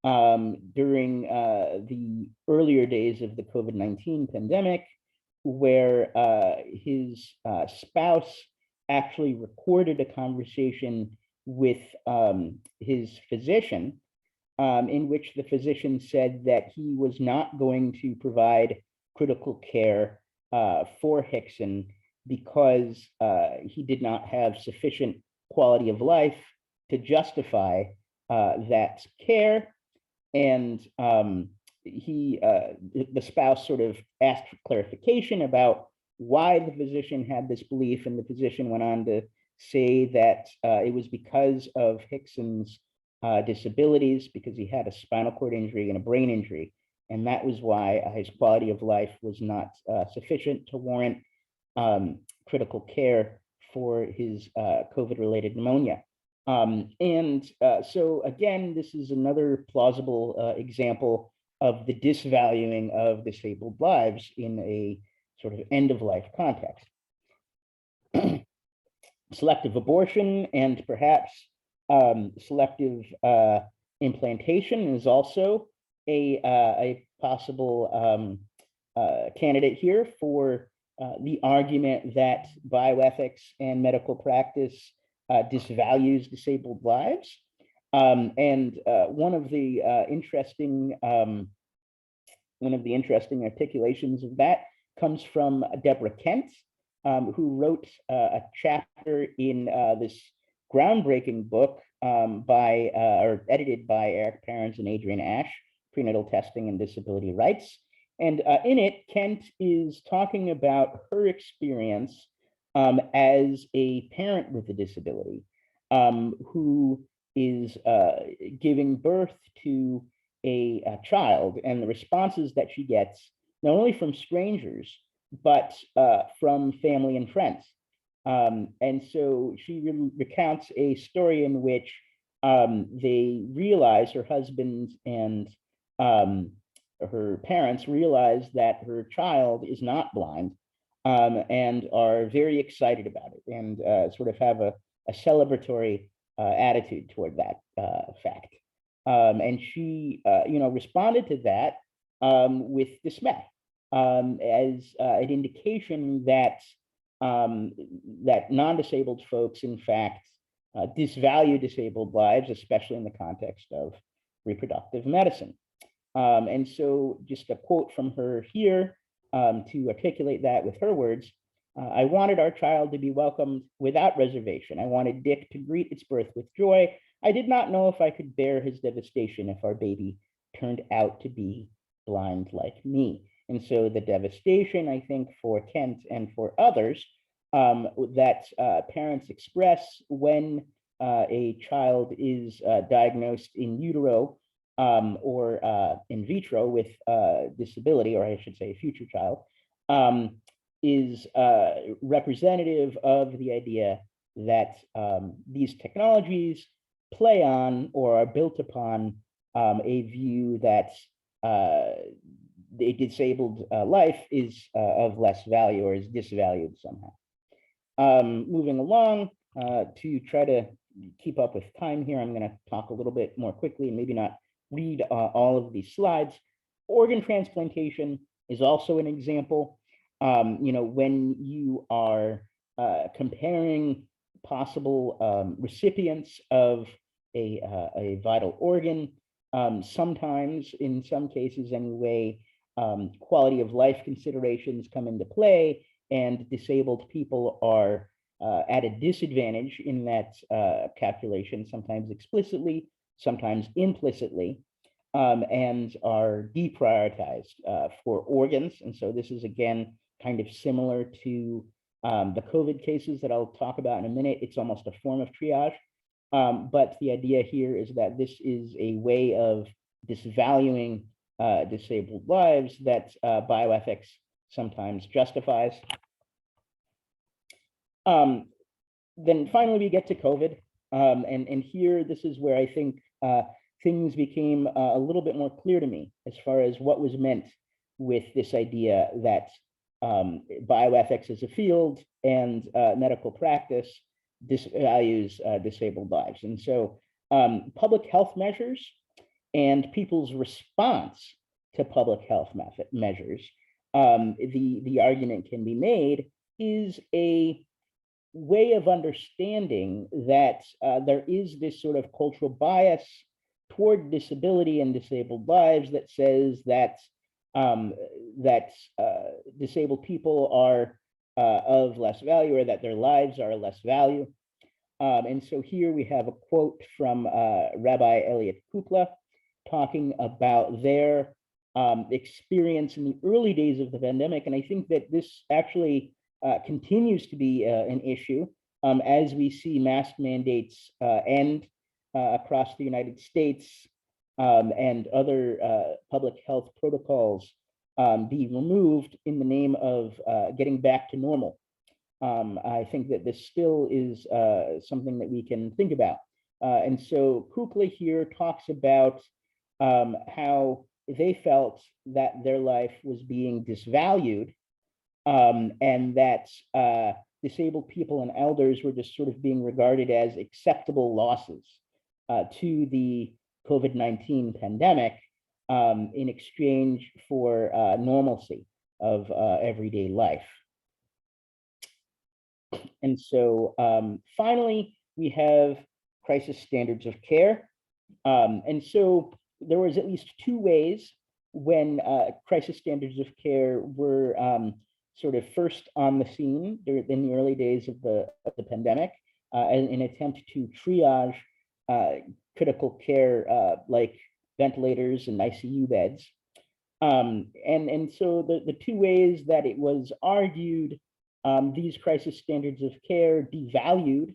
during the earlier days of the COVID-19 pandemic, where his spouse actually recorded a conversation with his physician, in which the physician said that he was not going to provide critical care for Hickson because he did not have sufficient quality of life to justify that care. And the spouse sort of asked for clarification about why the physician had this belief, and the physician went on to say that it was because of Hickson's disabilities, because he had a spinal cord injury and a brain injury, and that was why his quality of life was not sufficient to warrant critical care for his COVID-related pneumonia. So again, this is another plausible example of the disvaluing of disabled lives in a sort of end-of-life context. Selective abortion and perhaps selective implantation is also a possible candidate here for the argument that bioethics and medical practice disvalues disabled lives. One of the interesting articulations of that comes from Deborah Kent, who wrote a chapter in this groundbreaking book or edited by Eric Perrins and Adrian Ash, Prenatal Testing and Disability Rights. And in it, Kent is talking about her experience as a parent with a disability, who is giving birth to a child, and the responses that she gets, not only from strangers, but from family and friends. And so she recounts a story in which they realize, her husband and her parents realize that her child is not blind, and are very excited about it, and sort of have a celebratory attitude toward that fact. And she, responded to that with dismay, as an indication that that non-disabled folks, in fact, disvalue disabled lives, especially in the context of reproductive medicine. And so just a quote from her here to articulate that with her words: I wanted our child to be welcomed without reservation. I wanted Dick to greet its birth with joy. I did not know if I could bear his devastation if our baby turned out to be blind like me. And so the devastation, I think, for Kent and for others, that parents express when a child is diagnosed in utero or in vitro with disability, or I should say a future child, is representative of the idea that these technologies play on or are built upon a view that a disabled life is of less value or is disvalued somehow. Moving along to try to keep up with time here, I'm going to talk a little bit more quickly and maybe not read all of these slides. Organ transplantation is also an example. When you are comparing possible recipients of a vital organ, sometimes, in some cases anyway, quality of life considerations come into play, and disabled people are at a disadvantage in that calculation, sometimes explicitly, sometimes implicitly, and are deprioritized for organs. And so this is, again, kind of similar to the COVID cases that I'll talk about in a minute. It's almost a form of triage. But the idea here is that this is a way of disvaluing disabled lives that bioethics sometimes justifies. Then finally, we get to COVID. And here, this is where I think things became a little bit more clear to me as far as what was meant with this idea that bioethics as a field and medical practice disvalues disabled lives. And so public health measures and people's response to public health measures, the argument can be made, is a way of understanding that there is this sort of cultural bias toward disability and disabled lives that says that disabled people are of less value, or that their lives are of less value. And so here we have a quote from Rabbi Elliot Kukla talking about their experience in the early days of the pandemic. And I think that this actually continues to be an issue as we see mask mandates end across the United States and other public health protocols be removed in the name of getting back to normal. I think that this still is something that we can think about. And so Kukla here talks about how they felt that their life was being disvalued, and that disabled people and elders were just sort of being regarded as acceptable losses to the COVID-19 pandemic in exchange for normalcy of everyday life. And so finally, we have crisis standards of care. And so there was at least two ways when crisis standards of care were sort of first on the scene in the early days of the pandemic, in an attempt to triage critical care like ventilators and ICU beds. And so the two ways that it was argued these crisis standards of care devalued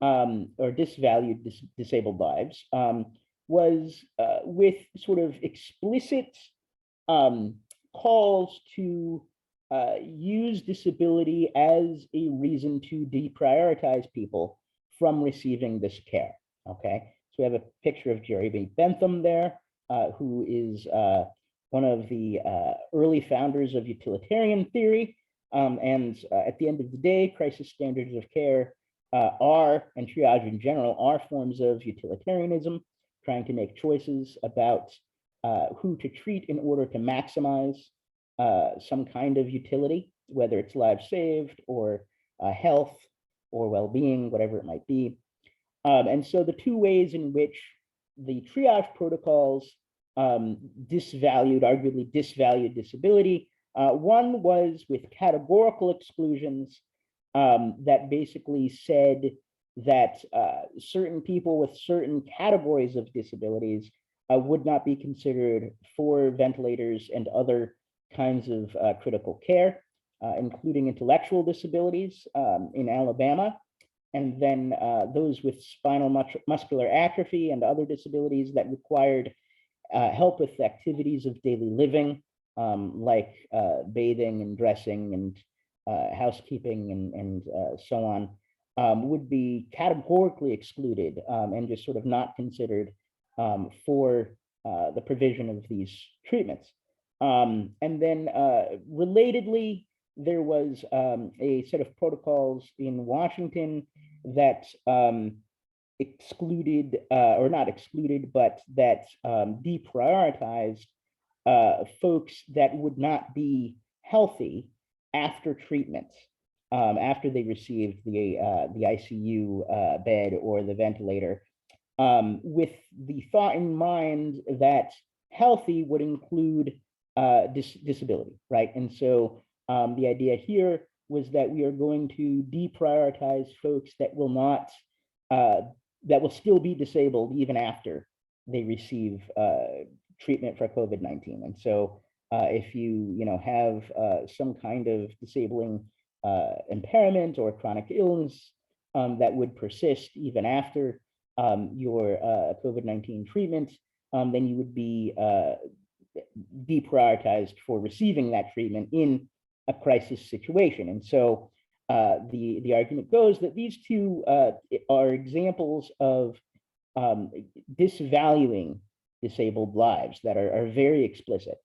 or disvalued disabled lives was with sort of explicit calls to use disability as a reason to deprioritize people from receiving this care. Okay, so we have a picture of Jeremy Bentham there, who is one of the early founders of utilitarian theory. And at the end of the day, crisis standards of care are, and triage in general, are forms of utilitarianism, trying to make choices about who to treat in order to maximize some kind of utility, whether it's lives saved or health or well-being, whatever it might be. And so the two ways in which the triage protocols arguably disvalued disability, one was with categorical exclusions that basically said that certain people with certain categories of disabilities would not be considered for ventilators and other kinds of critical care, including intellectual disabilities in Alabama, and then those with spinal muscular atrophy and other disabilities that required help with activities of daily living, like bathing and dressing and housekeeping and so on, would be categorically excluded and just sort of not considered for the provision of these treatments. And then relatedly, there was a set of protocols in Washington that excluded, or not excluded, but that deprioritized folks that would not be healthy after treatment, after they received the ICU bed or the ventilator, with the thought in mind that healthy would include disability, right? And so the idea here was that we are going to deprioritize folks that will not, that will still be disabled even after they receive treatment for COVID-19. And so if you have some kind of disabling impairment or chronic illness that would persist even after your COVID-19 treatment, then you would be deprioritized for receiving that treatment in a crisis situation. And so the argument goes that these two are examples of disvaluing disabled lives that are very explicit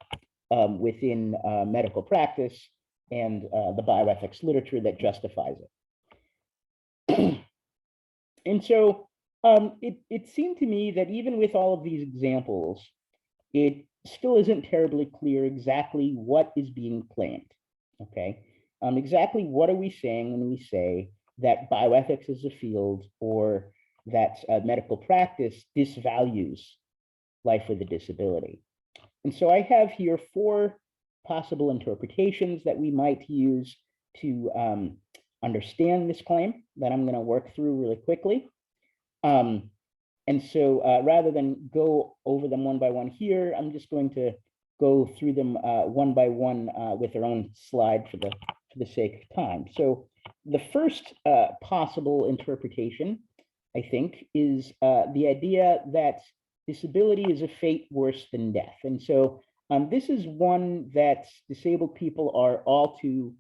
within medical practice and the bioethics literature that justifies it. And so it seemed to me that even with all of these examples, it still isn't terribly clear exactly what is being claimed, okay? Exactly what are we saying when we say that bioethics is a field or that medical practice disvalues life with a disability? And so I have here 4 possible interpretations that we might use to understand this claim that I'm going to work through really quickly. And so rather than go over them one by one here, I'm just going to go through them one by one with their own slide for the sake of time. So the first possible interpretation, I think, is the idea that disability is a fate worse than death. And so this is one that disabled people are all too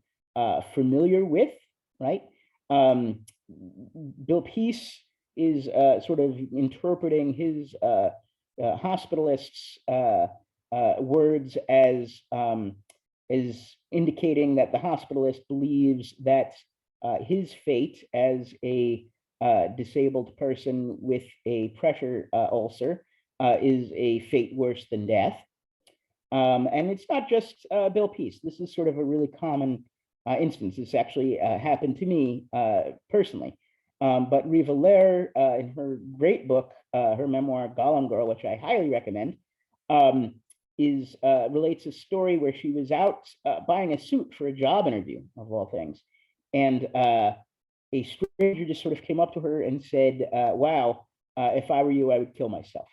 familiar with, right? Bill Peace is sort of interpreting his hospitalist's words as indicating that the hospitalist believes that his fate as a disabled person with a pressure ulcer is a fate worse than death. And it's not just Bill Peace. This is sort of a really common instance. This actually happened to me personally. But Riva Lair, in her great book, her memoir, Gollum Girl, which I highly recommend, relates a story where she was out buying a suit for a job interview, of all things. And a stranger just sort of came up to her and said, wow, if I were you, I would kill myself.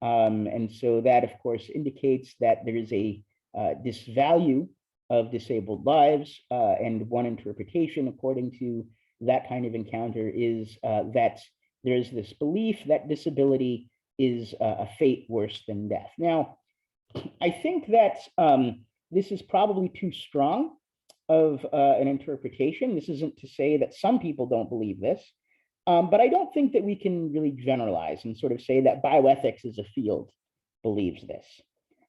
And so that, of course, indicates that there is a disvalue of disabled lives. And one interpretation, according to that kind of encounter, is that there's this belief that disability is a fate worse than death. Now, I think that this is probably too strong of an interpretation. This isn't to say that some people don't believe this, but I don't think that we can really generalize and sort of say that bioethics as a field believes this.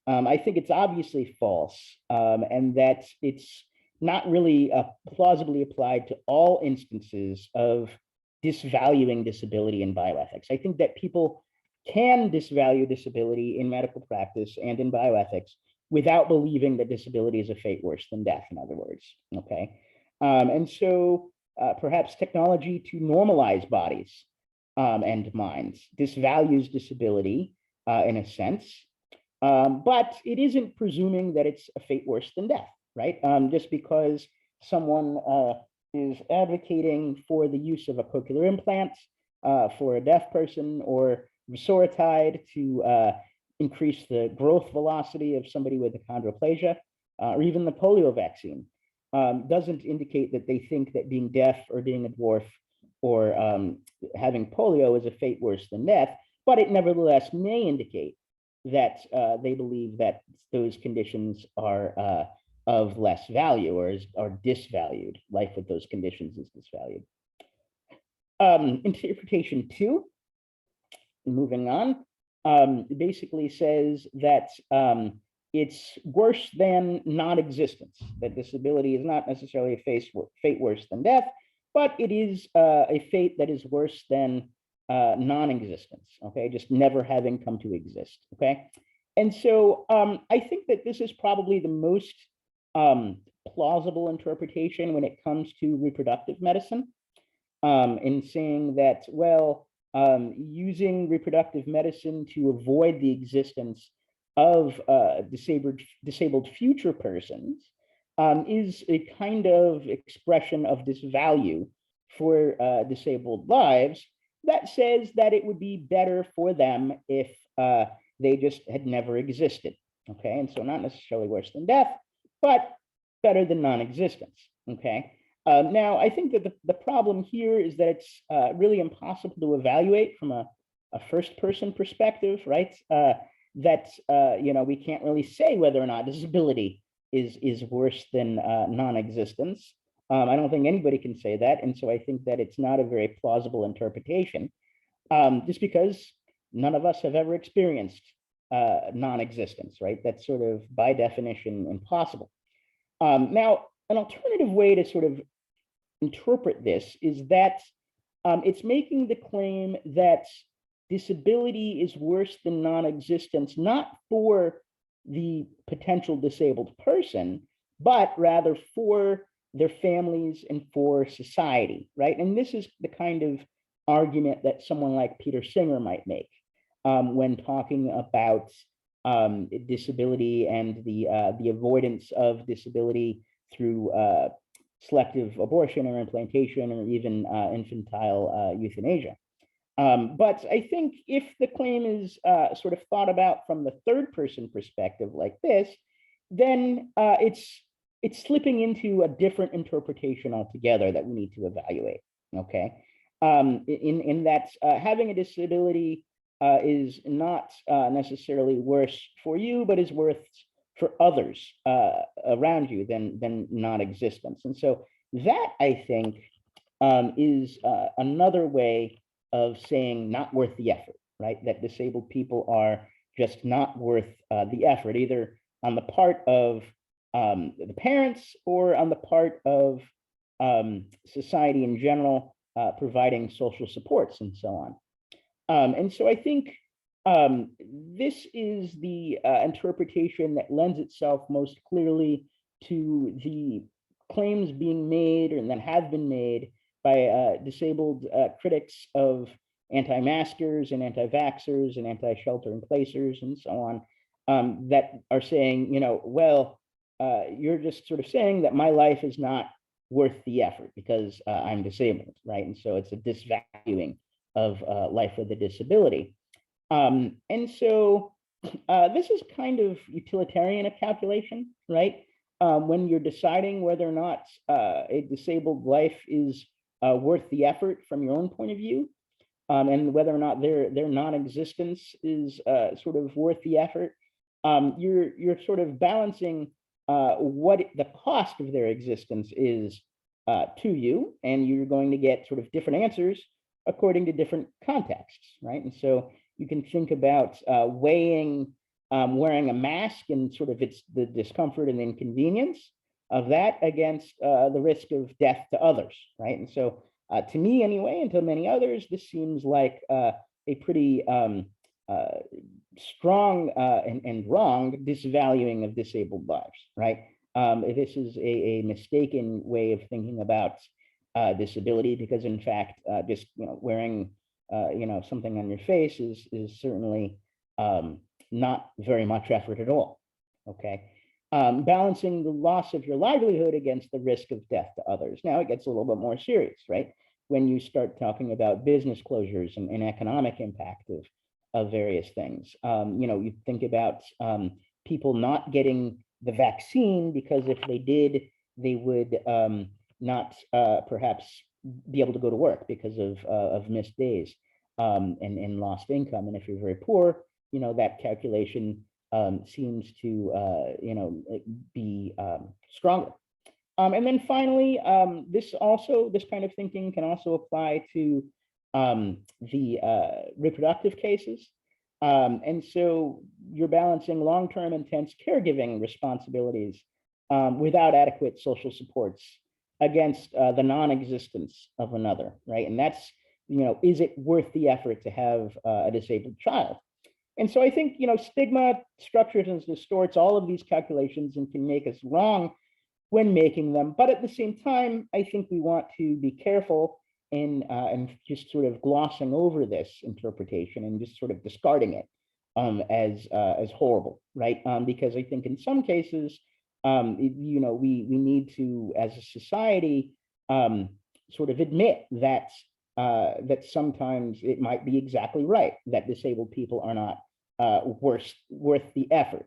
I think it's obviously false, and that it's not really plausibly applied to all instances of disvaluing disability in bioethics. I think that people can disvalue disability in medical practice and in bioethics without believing that disability is a fate worse than death, in other words, okay? And so perhaps technology to normalize bodies and minds disvalues disability in a sense, but it isn't presuming that it's a fate worse than death, right? Just because someone is advocating for the use of a cochlear implant for a deaf person, or vosoritide to increase the growth velocity of somebody with achondroplasia, or even the polio vaccine, doesn't indicate that they think that being deaf or being a dwarf or having polio is a fate worse than death, but it nevertheless may indicate that they believe that those conditions are of less value or are disvalued. Life with those conditions is disvalued. Interpretation 2, moving on, basically says that it's worse than non-existence, that disability is not necessarily a fate worse than death, but it is a fate that is worse than non-existence, okay, just never having come to exist, okay? And so I think that this is probably the most plausible interpretation when it comes to reproductive medicine, in saying that, well, using reproductive medicine to avoid the existence of disabled future persons is a kind of expression of disvalue for disabled lives that says that it would be better for them if they just had never existed, okay? And so not necessarily worse than death, but better than non-existence, okay? Now, I think that the problem here is that it's really impossible to evaluate from a first-person perspective, right? That you know, we can't really say whether or not disability is worse than non-existence. I don't think anybody can say that, and so I think that it's not a very plausible interpretation, just because none of us have ever experienced non-existence, right? That's sort of by definition impossible. Now, an alternative way to sort of interpret this is that it's making the claim that disability is worse than non-existence, not for the potential disabled person, but rather for their families and for society, right? And this is the kind of argument that someone like Peter Singer might make when talking about disability and the avoidance of disability through selective abortion or implantation or even infantile euthanasia. But I think if the claim is sort of thought about from the third person perspective like this, then it's slipping into a different interpretation altogether that we need to evaluate, okay? In that having a disability is not necessarily worse for you, but is worse for others around you than non-existence. And so that, I think, is another way of saying not worth the effort, right? That disabled people are just not worth the effort, either on the part of the parents or on the part of society in general, providing social supports and so on. And so I think this is the interpretation that lends itself most clearly to the claims being made and that have been made by disabled critics of anti-maskers and anti-vaxxers and anti-shelter-in-placers and so on, that are saying, you know, well, you're just sort of saying that my life is not worth the effort because I'm disabled, right? And so it's a disvaluing of life with a disability. And so this is kind of utilitarian a calculation, right? When you're deciding whether or not a disabled life is worth the effort from your own point of view, and whether or not their non-existence is sort of worth the effort, you're sort of balancing what the cost of their existence is to you, and you're going to get sort of different answers according to different contexts, right? And so you can think about weighing wearing a mask and sort of the discomfort and inconvenience of that against the risk of death to others, right? And so to me anyway, and to many others, this seems like a pretty strong and wrong disvaluing of disabled lives, right? This is a mistaken way of thinking about disability, because in fact, just wearing something on your face is certainly not very much effort at all. Okay, balancing the loss of your livelihood against the risk of death to others. Now it gets a little bit more serious, right? When you start talking about business closures and economic impact of various things. You think about people not getting the vaccine because if they did, they would not perhaps be able to go to work because of missed days and lost income. And if you're very poor, that calculation seems to be stronger. And then finally, this kind of thinking can also apply to the reproductive cases. And so you're balancing long-term intense caregiving responsibilities without adequate social supports against the non-existence of another, right? And that's, is it worth the effort to have a disabled child? And so I think, stigma structures and distorts all of these calculations and can make us wrong when making them. But at the same time, I think we want to be careful in just sort of glossing over this interpretation and just sort of discarding it as horrible, right? Because I think in some cases, we need to, as a society, sort of admit that that sometimes it might be exactly right that disabled people are not worth the effort,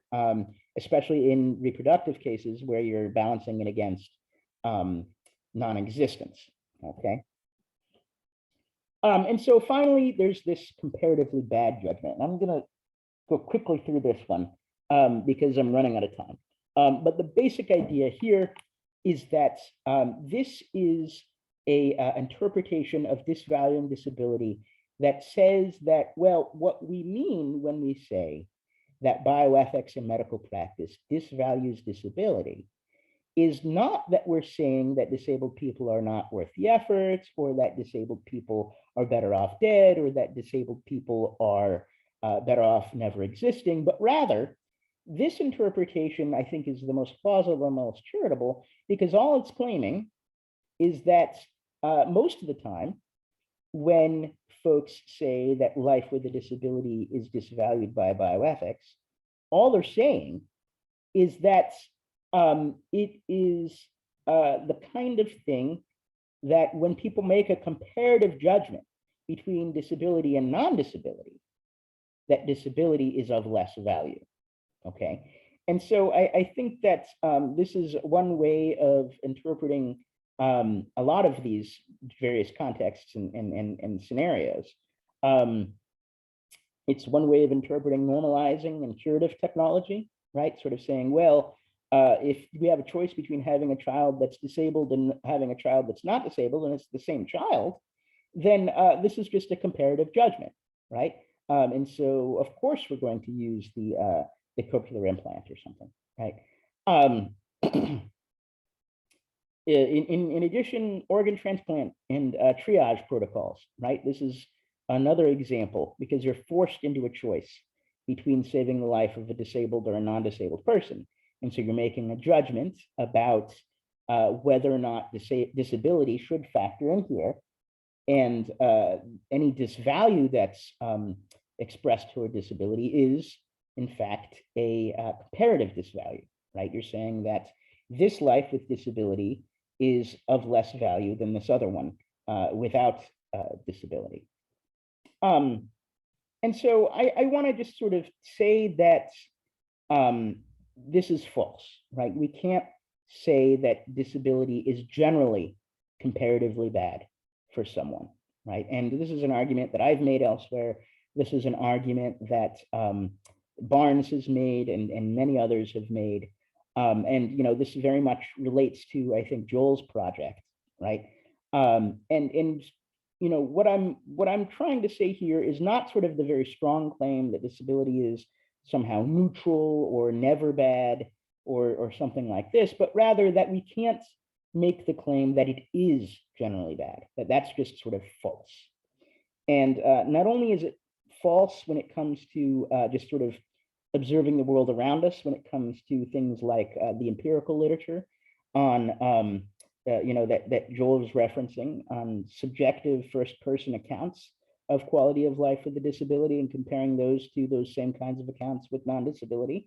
especially in reproductive cases where you're balancing it against non-existence. Okay. And so finally, there's this comparatively bad judgment. And I'm going to go quickly through this one because I'm running out of time. But the basic idea here is that this is a interpretation of disvaluing disability that says that, well, what we mean when we say that bioethics in medical practice disvalues disability is not that we're saying that disabled people are not worth the effort, or that disabled people are better off dead, or that disabled people are better off never existing, but rather, this interpretation, I think, is the most plausible and most charitable, because all it's claiming is that most of the time, when folks say that life with a disability is disvalued by bioethics, all they're saying is that it is the kind of thing that when people make a comparative judgment between disability and non-disability, that disability is of less value, okay? And so I think that this is one way of interpreting a lot of these various contexts and scenarios. It's one way of interpreting normalizing and curative technology, right? Sort of saying, well, if we have a choice between having a child that's disabled and having a child that's not disabled, and it's the same child, then this is just a comparative judgment, right? And so, of course, we're going to use the cochlear implant or something, right? In addition, organ transplant and triage protocols, right? This is another example, because you're forced into a choice between saving the life of a disabled or a non-disabled person. And so you're making a judgment about whether or not disability should factor in here. And any disvalue that's expressed toward disability is, in fact, a comparative disvalue, right? You're saying that this life with disability is of less value than this other one without disability. And so I want to just sort of say that this is false, right? We can't say that disability is generally comparatively bad for someone, right? And this is an argument that I've made elsewhere. This is an argument that Barnes has made and many others have made. And you know, this very much relates to, I think, Joel's project, right? And you know, what I'm trying to say here is not sort of the very strong claim that disability is somehow neutral or never bad or something like this, but rather that we can't make the claim that it is generally bad, that's just sort of false. And not only is it false when it comes to just sort of observing the world around us, when it comes to things like the empirical literature on, you know, that Joel was referencing on subjective first-person accounts of quality of life with a disability and comparing those to those same kinds of accounts with non-disability.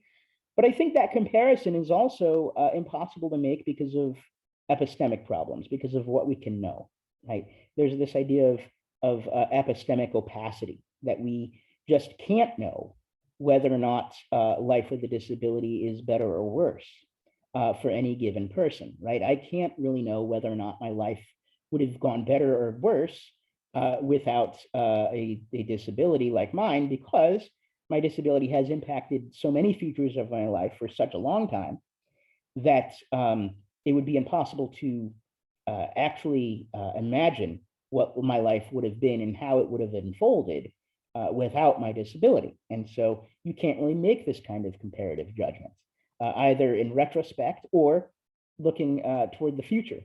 But I think that comparison is also impossible to make because of epistemic problems, because of what we can know, right? There's this idea of epistemic opacity, that we just can't know whether or not life with a disability is better or worse for any given person, right? I can't really know whether or not my life would have gone better or worse without a disability like mine, because my disability has impacted so many features of my life for such a long time that it would be impossible to actually imagine what my life would have been and how it would have unfolded without my disability. And so you can't really make this kind of comparative judgment, either in retrospect or looking toward the future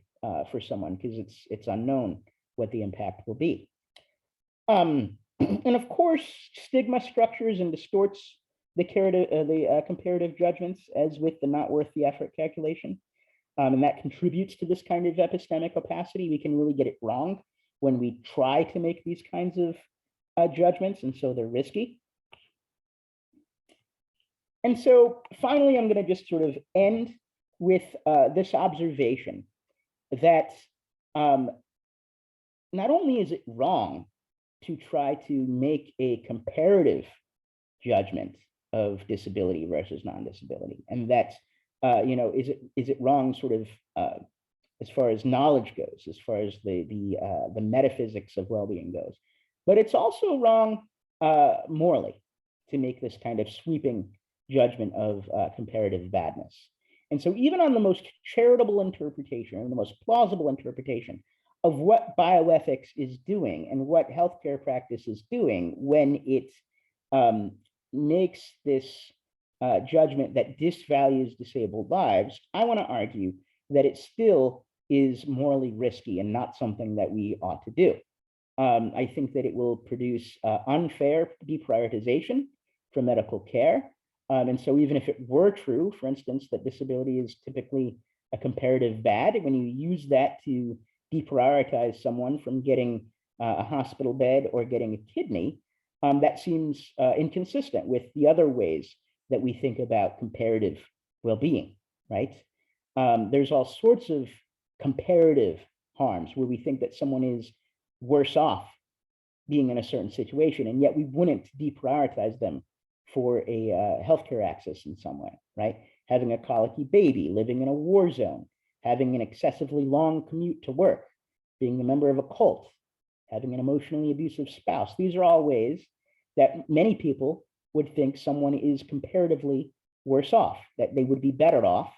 for someone, because it's unknown what the impact will be. And of course, stigma structures and distorts the comparative judgments, as with the not worth the effort calculation. And that contributes to this kind of epistemic opacity. We can really get it wrong when we try to make these kinds of judgments, and so they're risky. And so finally, I'm going to just sort of end with this observation that not only is it wrong to try to make a comparative judgment of disability versus non-disability, and that you know, is it wrong sort of as far as knowledge goes, as far as the metaphysics of well-being goes, but it's also wrong morally to make this kind of sweeping judgment of comparative badness. And so even on the most charitable interpretation, or the most plausible interpretation of what bioethics is doing and what healthcare practice is doing when it makes this judgment that disvalues disabled lives, I want to argue that it still is morally risky and not something that we ought to do. I think that it will produce unfair deprioritization for medical care. And so even if it were true, for instance, that disability is typically a comparative bad, when you use that to deprioritize someone from getting a hospital bed or getting a kidney, that seems inconsistent with the other ways that we think about comparative well-being, right? There's all sorts of comparative harms where we think that someone is worse off being in a certain situation, and yet we wouldn't deprioritize them for a healthcare access in some way, right? Having a colicky baby, living in a war zone, having an excessively long commute to work, being a member of a cult, having an emotionally abusive spouse. These are all ways that many people would think someone is comparatively worse off, that they would be better off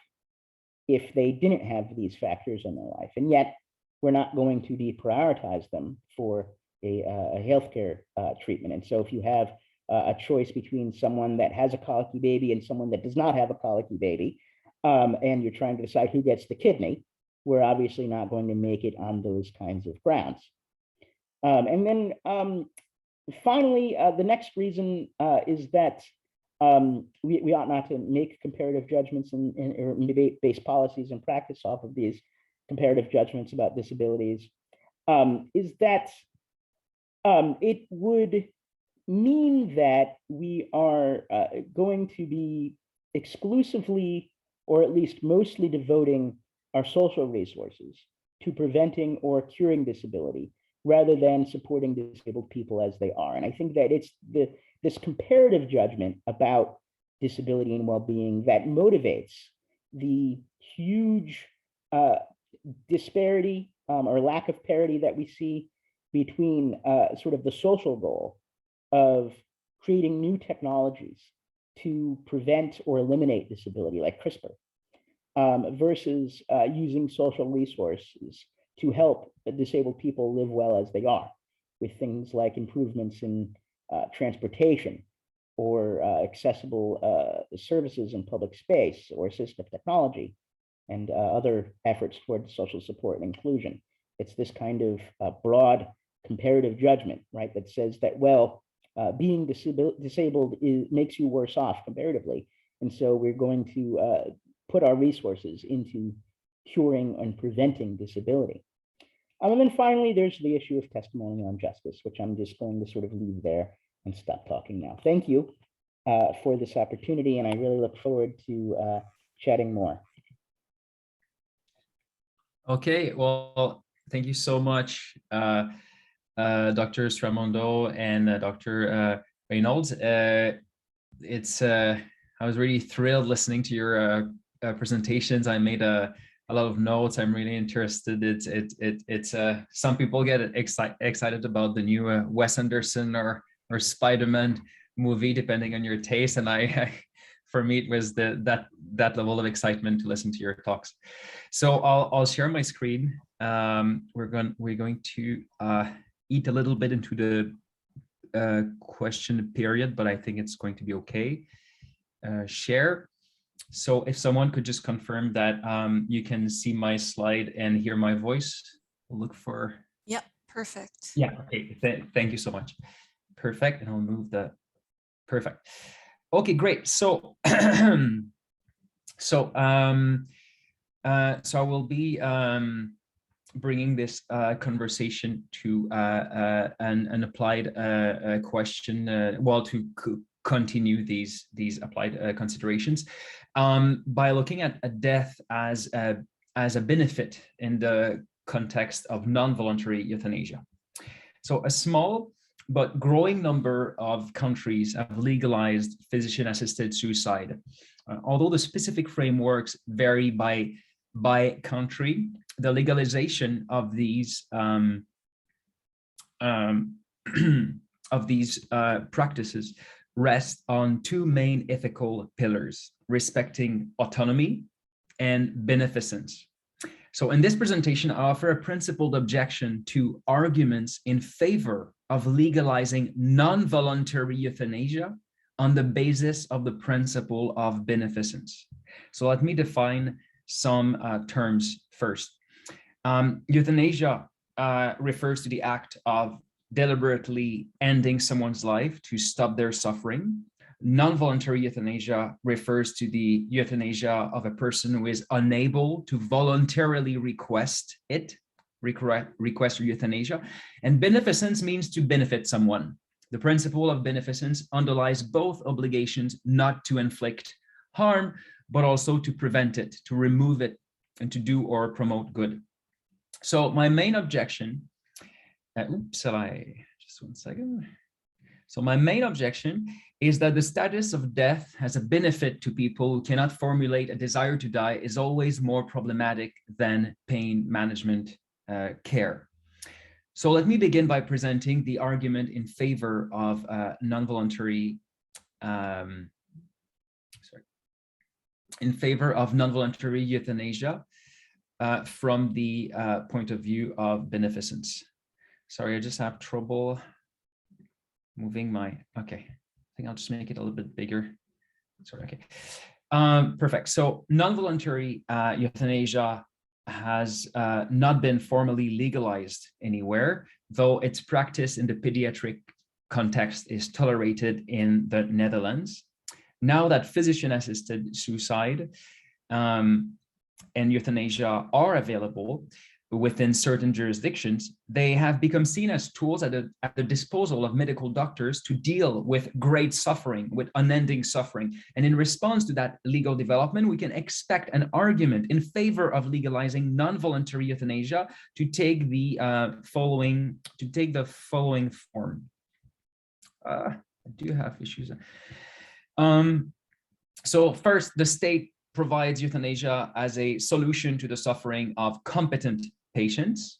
if they didn't have these factors in their life. And yet we're not going to deprioritize them for a healthcare treatment. And so if you have a choice between someone that has a colicky baby and someone that does not have a colicky baby, and you're trying to decide who gets the kidney, we're obviously not going to make it on those kinds of grounds. And then finally, the next reason is that we ought not to make comparative judgments or base policies and practice off of these comparative judgments about disabilities, is that it would mean that we are going to be exclusively, or at least mostly, devoting our social resources to preventing or curing disability rather than supporting disabled people as they are. And I think that it's this comparative judgment about disability and well-being that motivates the huge disparity or lack of parity that we see between sort of the social goal of creating new technologies to prevent or eliminate disability, like CRISPR, versus using social resources to help disabled people live well as they are, with things like improvements in transportation or accessible services in public space or assistive technology and other efforts towards social support and inclusion. It's this kind of broad comparative judgment, right, that says that, well, being disabled makes you worse off comparatively. And so we're going to put our resources into curing and preventing disability. And then finally, there's the issue of testimonial injustice, which I'm just going to sort of leave there and stop talking now. Thank you for this opportunity, and I really look forward to chatting more. Okay, well, thank you so much, Dr. Stramondo and Dr. Reynolds. I was really thrilled listening to your presentations. I made a lot of notes. I'm really interested. It's some people get excited about the new Wes Anderson or Spider-Man movie, depending on your taste. And for me, it was that level of excitement to listen to your talks. So I'll share my screen. We're going to eat a little bit into the question period, but I think it's going to be okay. Share. So if someone could just confirm that you can see my slide and hear my voice, we'll look for. Yep, perfect. Yeah, okay, thank you so much. Perfect, and I'll move the, perfect. Okay, great. So, so I will be bringing this conversation to an applied question, well, to continue these applied considerations by looking at death as a benefit in the context of non-voluntary euthanasia. So a small but growing number of countries have legalized physician-assisted suicide. Although the specific frameworks vary by country, the legalization of these practices rest on two main ethical pillars: respecting autonomy and beneficence. So in this presentation, I offer a principled objection to arguments in favor of legalizing non-voluntary euthanasia on the basis of the principle of beneficence. So let me define some terms first. Euthanasia refers to the act of deliberately ending someone's life to stop their suffering. Non-voluntary euthanasia refers to the euthanasia of a person who is unable to voluntarily request euthanasia. And beneficence means to benefit someone. The principle of beneficence underlies both obligations not to inflict harm, but also to prevent it, to remove it, and to do or promote good. So my main objection, just one second. So my main objection is that the status of death as a benefit to people who cannot formulate a desire to die is always more problematic than pain management care. So let me begin by presenting the argument in favor of non-voluntary euthanasia from the point of view of beneficence. Sorry, I just have trouble moving my, okay. I think I'll just make it a little bit bigger. Sorry, okay. Perfect. So non-voluntary euthanasia has not been formally legalized anywhere, though its practice in the pediatric context is tolerated in the Netherlands. Now that physician-assisted suicide and euthanasia are available within certain jurisdictions, they have become seen as tools at the disposal of medical doctors to deal with great suffering, with unending suffering. And in response to that legal development, we can expect an argument in favor of legalizing non-voluntary euthanasia to take the following form. I do have issues. So first, the state provides euthanasia as a solution to the suffering of competent patients.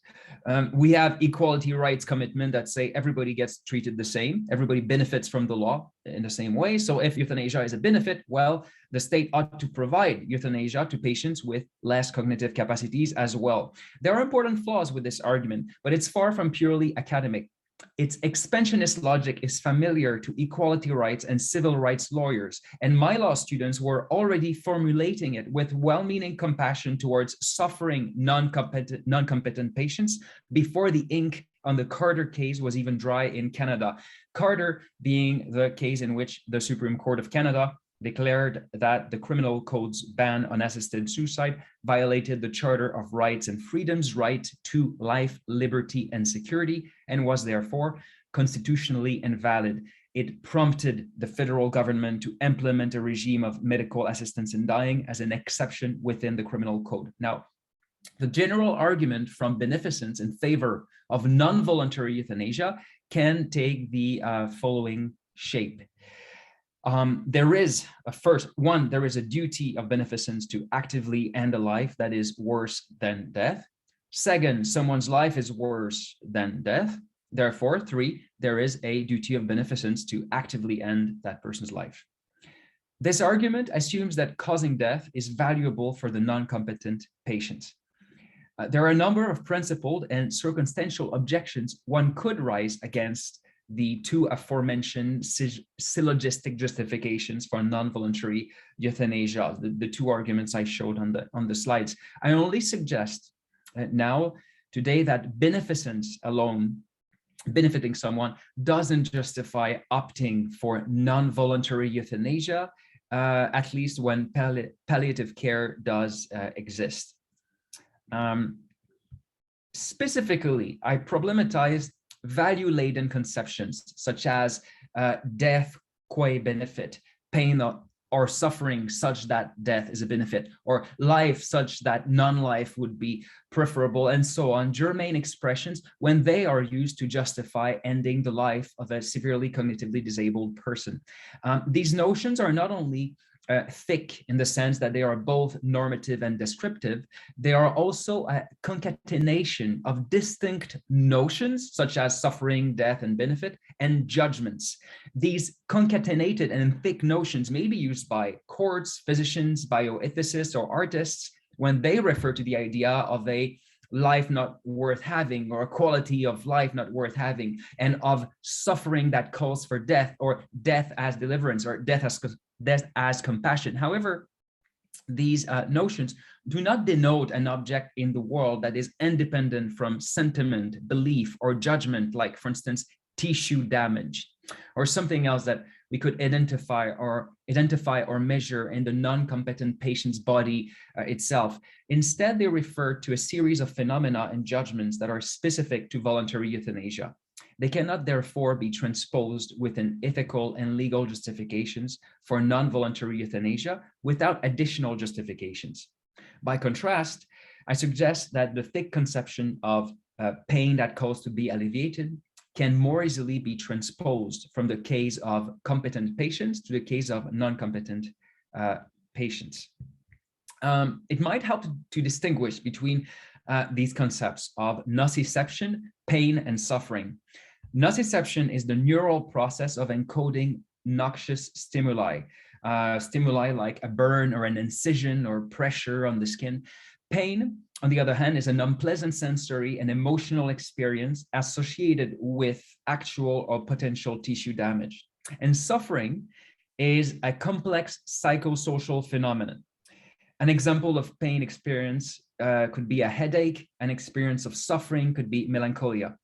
We have equality rights commitment that say everybody gets treated the same, everybody benefits from the law in the same way. So if euthanasia is a benefit, well, the state ought to provide euthanasia to patients with less cognitive capacities as well. There are important flaws with this argument, but it's far from purely academic. Its expansionist logic is familiar to equality rights and civil rights lawyers, and my law students were already formulating it with well-meaning compassion towards suffering non-competent patients before the ink on the Carter case was even dry in Canada. Carter being the case in which the Supreme Court of Canada declared that the criminal code's ban on assisted suicide violated the Charter of Rights and Freedoms' right to life, liberty, and security, and was therefore constitutionally invalid. It prompted the federal government to implement a regime of medical assistance in dying as an exception within the criminal code. Now, the general argument from Beneficence in favor of non-voluntary euthanasia can take the following shape. There is a duty of beneficence to actively end a life that is worse than death. Second, someone's life is worse than death. Therefore, three, there is a duty of beneficence to actively end that person's life. This argument assumes that causing death is valuable for the non-competent patient. There are a number of principled and circumstantial objections one could raise against the two aforementioned syllogistic justifications for non-voluntary euthanasia, the two arguments I showed on the slides. I only suggest now today that beneficence alone, benefiting someone, doesn't justify opting for non-voluntary euthanasia, at least when palliative care does exist. Specifically, I problematized value-laden conceptions such as death qua benefit, pain or suffering such that death is a benefit, or life such that non-life would be preferable, and so on, germane expressions when they are used to justify ending the life of a severely cognitively disabled person. These notions are not only thick in the sense that they are both normative and descriptive, they are also a concatenation of distinct notions such as suffering, death, and benefit, and judgments. These concatenated and thick notions may be used by courts, physicians, bioethicists, or artists when they refer to the idea of a life not worth having, or a quality of life not worth having, and of suffering that calls for death, or death as deliverance, or death as compassion. However, these notions do not denote an object in the world that is independent from sentiment, belief, or judgment, like, for instance, tissue damage, or something else that we could identify or measure in the non-competent patient's body itself. Instead, they refer to a series of phenomena and judgments that are specific to voluntary euthanasia. They cannot therefore be transposed within ethical and legal justifications for non-voluntary euthanasia without additional justifications. By contrast, I suggest that the thick conception of pain that caused to be alleviated can more easily be transposed from the case of competent patients to the case of non-competent patients. It might help to distinguish between these concepts of nociception, pain, and suffering. Nociception is the neural process of encoding noxious stimuli, stimuli like a burn or an incision or pressure on the skin. Pain, on the other hand, is an unpleasant sensory and emotional experience associated with actual or potential tissue damage. And suffering is a complex psychosocial phenomenon. An example of pain experience could be a headache. An experience of suffering could be melancholia.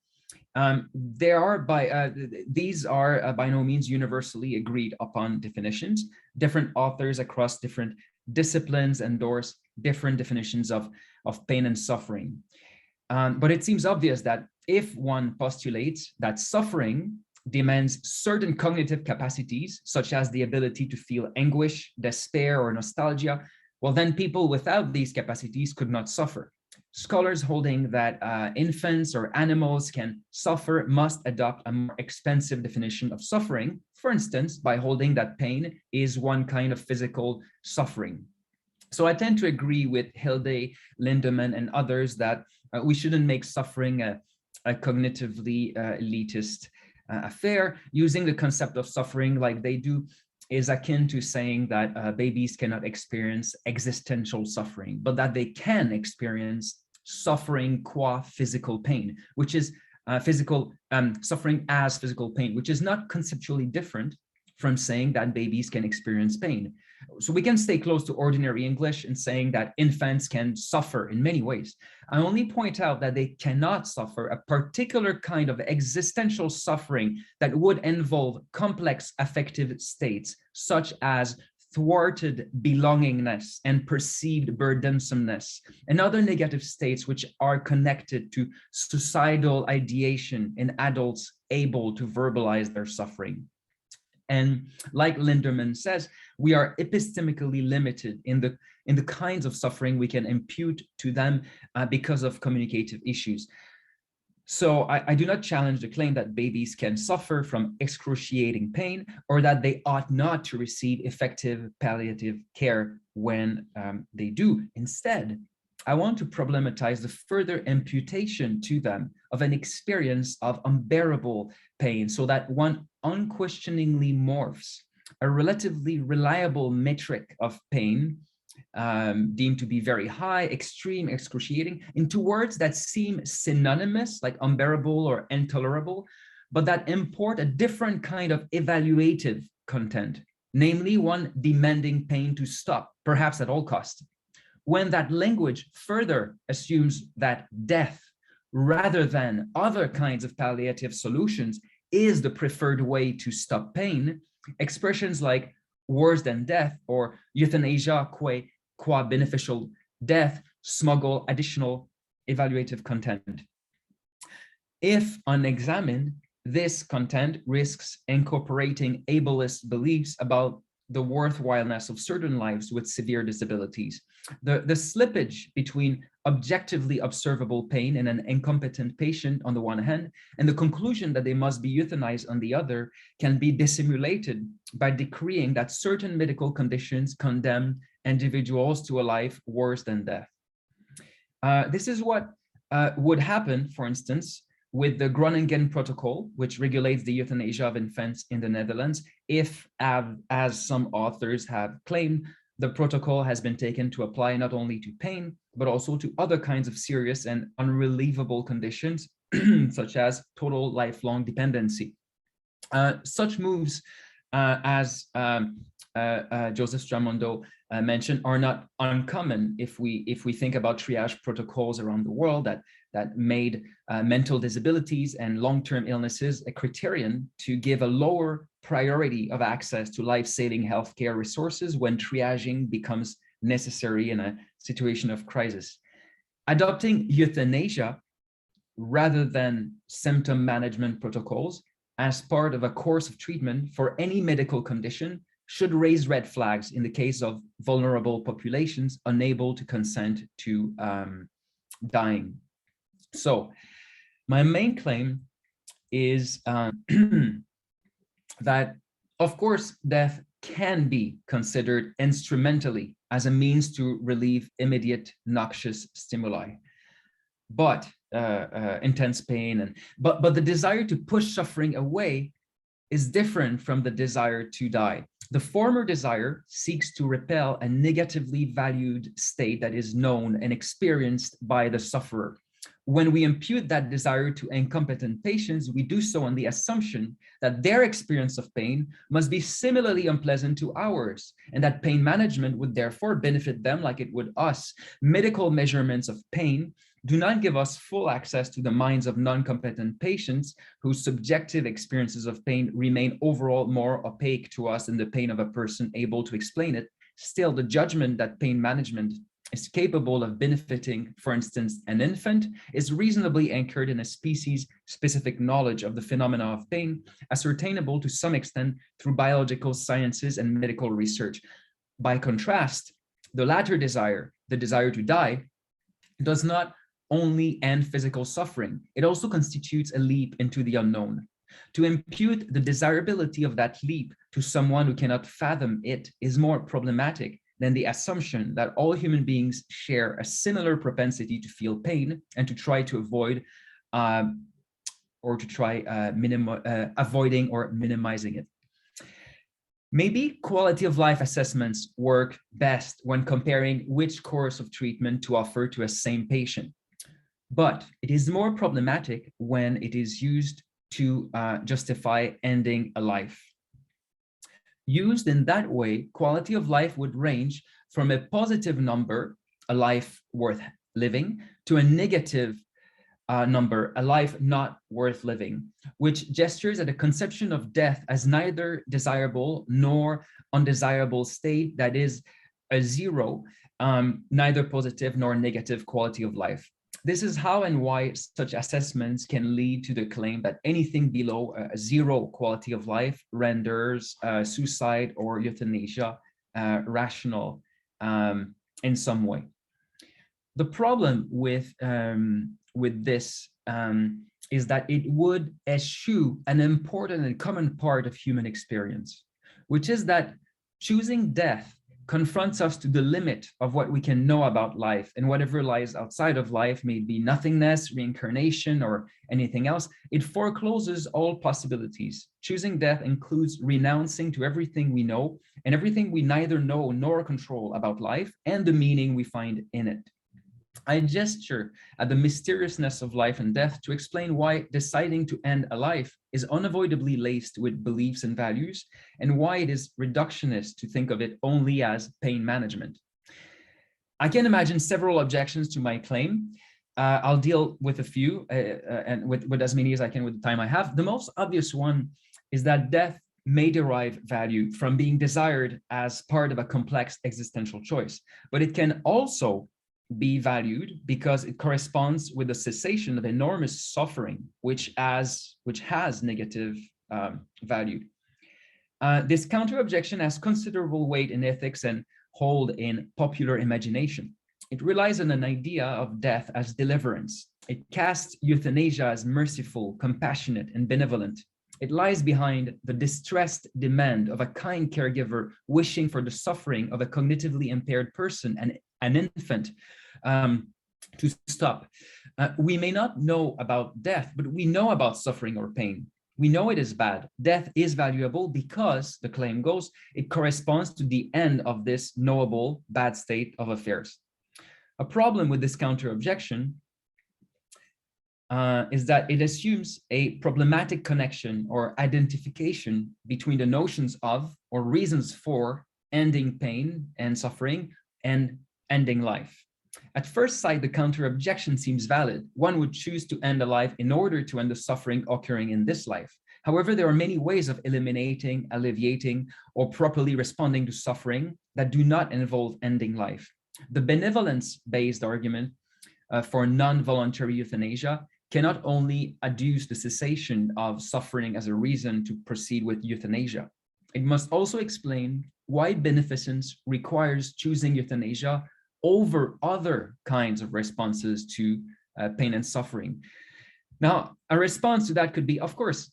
These are by no means universally agreed upon definitions. Different authors across different disciplines endorse different definitions of pain and suffering. But it seems obvious that if one postulates that suffering demands certain cognitive capacities, such as the ability to feel anguish, despair, or nostalgia, well, then people without these capacities could not suffer. Scholars holding that infants or animals can suffer must adopt a more expansive definition of suffering, for instance, by holding that pain is one kind of physical suffering. So I tend to agree with Hilde, Lindemann, and others that we shouldn't make suffering a cognitively elitist affair. Using the concept of suffering like they do is akin to saying that babies cannot experience existential suffering, but that they can experience suffering qua physical pain, which is suffering as physical pain, which is not conceptually different from saying that babies can experience pain. So we can stay close to ordinary English in saying that infants can suffer in many ways. I only point out that they cannot suffer a particular kind of existential suffering that would involve complex affective states, such as thwarted belongingness and perceived burdensomeness, and other negative states which are connected to suicidal ideation in adults able to verbalize their suffering. And like Lindemann says, we are epistemically limited in the kinds of suffering we can impute to them because of communicative issues. So I do not challenge the claim that babies can suffer from excruciating pain or that they ought not to receive effective palliative care when they do. Instead, I want to problematize the further imputation to them of an experience of unbearable pain so that one unquestioningly morphs a relatively reliable metric of pain deemed to be very high, extreme, excruciating, into words that seem synonymous, like unbearable or intolerable, but that import a different kind of evaluative content, namely one demanding pain to stop, perhaps at all costs. When that language further assumes that death, rather than other kinds of palliative solutions, is the preferred way to stop pain, expressions like worse than death or euthanasia qua beneficial death smuggle additional evaluative content. If unexamined, this content risks incorporating ableist beliefs about the worthwhileness of certain lives with severe disabilities. The slippage between objectively observable pain in an incompetent patient on the one hand, and the conclusion that they must be euthanized on the other can be dissimulated by decreeing that certain medical conditions condemn individuals to a life worse than death. This is what would happen, for instance, with the Groningen Protocol, which regulates the euthanasia of infants in the Netherlands, if, as some authors have claimed, the protocol has been taken to apply not only to pain, but also to other kinds of serious and unrelievable conditions, such as total lifelong dependency. Such moves as Joseph Stramondo mentioned, are not uncommon if we think about triage protocols around the world that made mental disabilities and long-term illnesses a criterion to give a lower priority of access to life-saving healthcare resources when triaging becomes necessary in a situation of crisis. Adopting euthanasia rather than symptom management protocols as part of a course of treatment for any medical condition should raise red flags in the case of vulnerable populations unable to consent to dying. So my main claim is that, of course, death can be considered instrumentally as a means to relieve immediate noxious stimuli, but intense pain, but the desire to push suffering away is different from the desire to die. The former desire seeks to repel a negatively valued state that is known and experienced by the sufferer. When we impute that desire to incompetent patients, we do so on the assumption that their experience of pain must be similarly unpleasant to ours, and that pain management would therefore benefit them like it would us. Medical measurements of pain do not give us full access to the minds of non-competent patients whose subjective experiences of pain remain overall more opaque to us than the pain of a person able to explain it. Still, the judgment that pain management is capable of benefiting, for instance, an infant, is reasonably anchored in a species-specific knowledge of the phenomena of pain, ascertainable to some extent through biological sciences and medical research. By contrast, the latter desire, the desire to die, does not only end physical suffering, it also constitutes a leap into the unknown. To impute the desirability of that leap to someone who cannot fathom it is more problematic than the assumption that all human beings share a similar propensity to feel pain and to try to avoid avoiding or minimizing it. Maybe quality of life assessments work best when comparing which course of treatment to offer to a same patient. But it is more problematic when it is used to justify ending a life. Used in that way, quality of life would range from a positive number, a life worth living, to a negative number, a life not worth living, which gestures at a conception of death as neither desirable nor undesirable state, that is a zero, neither positive nor negative quality of life. This is how and why such assessments can lead to the claim that anything below a zero quality of life renders suicide or euthanasia rational in some way. The problem with this is that it would eschew an important and common part of human experience, which is that choosing death confronts us to the limit of what we can know about life, and whatever lies outside of life, may be nothingness, reincarnation, or anything else. It forecloses all possibilities. Choosing death includes renouncing to everything we know and everything we neither know nor control about life and the meaning we find in it. I gesture at the mysteriousness of life and death to explain why deciding to end a life is unavoidably laced with beliefs and values, and why it is reductionist to think of it only as pain management. I can imagine several objections to my claim. I'll deal with a few and with as many as I can with the time I have. The most obvious one is that death may derive value from being desired as part of a complex existential choice, but it can also be valued because it corresponds with the cessation of enormous suffering, which has negative value. This counter objection has considerable weight in ethics and hold in popular imagination. It relies on an idea of death as deliverance. It casts euthanasia as merciful, compassionate, and benevolent. It lies behind the distressed demand of a kind caregiver wishing for the suffering of a cognitively impaired person and an infant to stop. We may not know about death, but we know about suffering or pain. We know it is bad. Death is valuable because, the claim goes, it corresponds to the end of this knowable bad state of affairs. A problem with this counter objection is that it assumes a problematic connection or identification between the notions of or reasons for ending pain and suffering and ending life. At first sight, the counter objection seems valid. One would choose to end a life in order to end the suffering occurring in this life. However, there are many ways of eliminating, alleviating, or properly responding to suffering that do not involve ending life. The benevolence-based argument for non-voluntary euthanasia cannot only adduce the cessation of suffering as a reason to proceed with euthanasia. It must also explain why beneficence requires choosing euthanasia over other kinds of responses to pain and suffering. Now, a response to that could be, of course,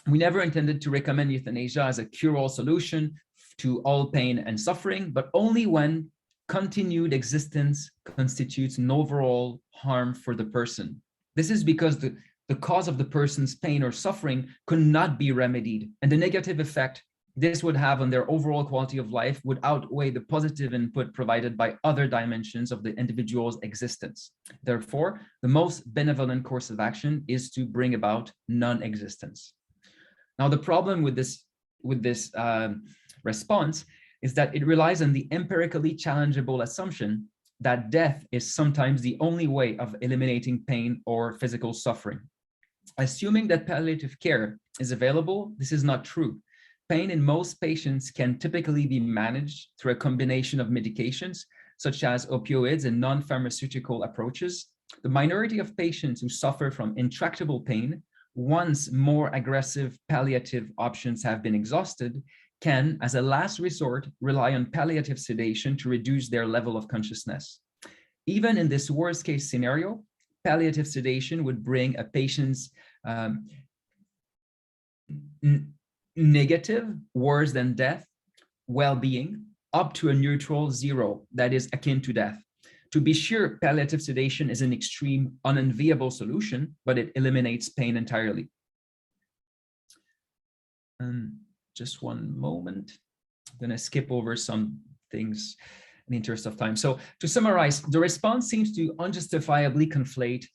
we never intended to recommend euthanasia as a cure-all solution to all pain and suffering, but only when continued existence constitutes an overall harm for the person. This is because the cause of the person's pain or suffering could not be remedied, and the negative effect this would have on their overall quality of life would outweigh the positive input provided by other dimensions of the individual's existence. Therefore, the most benevolent course of action is to bring about non-existence. Now, the problem with this response is that it relies on the empirically challengeable assumption that death is sometimes the only way of eliminating pain or physical suffering. Assuming that palliative care is available, this is not true. Pain in most patients can typically be managed through a combination of medications, such as opioids and non-pharmaceutical approaches. The minority of patients who suffer from intractable pain, once more aggressive palliative options have been exhausted, can, as a last resort, rely on palliative sedation to reduce their level of consciousness. Even in this worst-case scenario, palliative sedation would bring a patient's negative, worse than death, well-being up to a neutral zero that is akin to death. To be sure, palliative sedation is an extreme, unenviable solution, but it eliminates pain entirely. Just one moment. I'm going to skip over some things in the interest of time. So to summarize, the response seems to unjustifiably conflate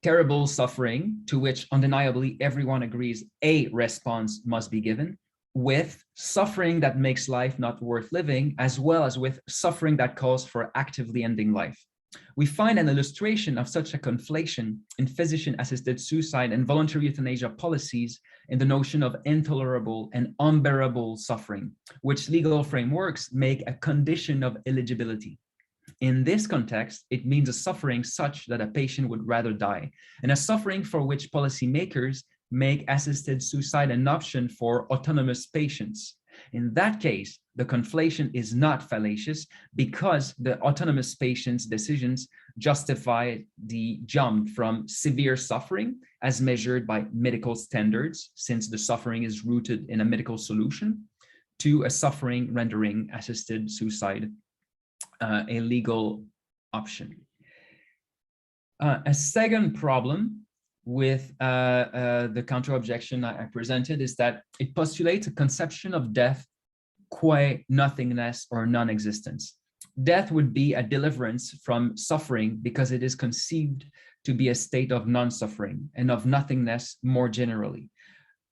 terrible suffering, to which undeniably everyone agrees a response must be given, with suffering that makes life not worth living, as well as with suffering that calls for actively ending life. We find an illustration of such a conflation in physician-assisted suicide and voluntary euthanasia policies in the notion of intolerable and unbearable suffering, which legal frameworks make a condition of eligibility. In this context, it means a suffering such that a patient would rather die, and a suffering for which policymakers make assisted suicide an option for autonomous patients. In that case, the conflation is not fallacious because the autonomous patient's decisions justify the jump from severe suffering as measured by medical standards, since the suffering is rooted in a medical solution, to a suffering rendering assisted suicide a legal option. A second problem with the counter objection I presented is that it postulates a conception of death qua nothingness or non-existence. Death would be a deliverance from suffering because it is conceived to be a state of non-suffering and of nothingness more generally,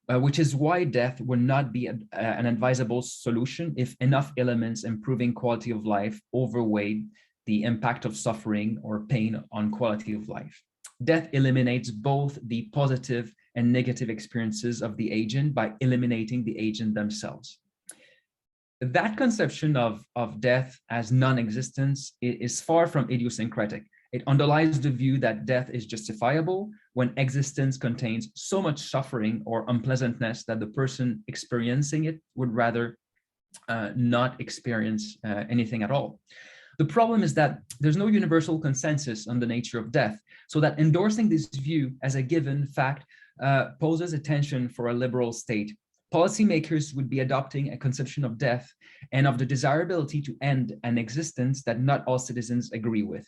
which is why death would not be an advisable solution if enough elements improving quality of life outweigh the impact of suffering or pain on quality of life. Death eliminates both the positive and negative experiences of the agent by eliminating the agent themselves. That conception of death as non-existence is far from idiosyncratic. It underlies the view that death is justifiable when existence contains so much suffering or unpleasantness that the person experiencing it would rather not experience anything at all. The problem is that there's no universal consensus on the nature of death, so that endorsing this view as a given fact poses a tension for a liberal state. Policymakers would be adopting a conception of death and of the desirability to end an existence that not all citizens agree with.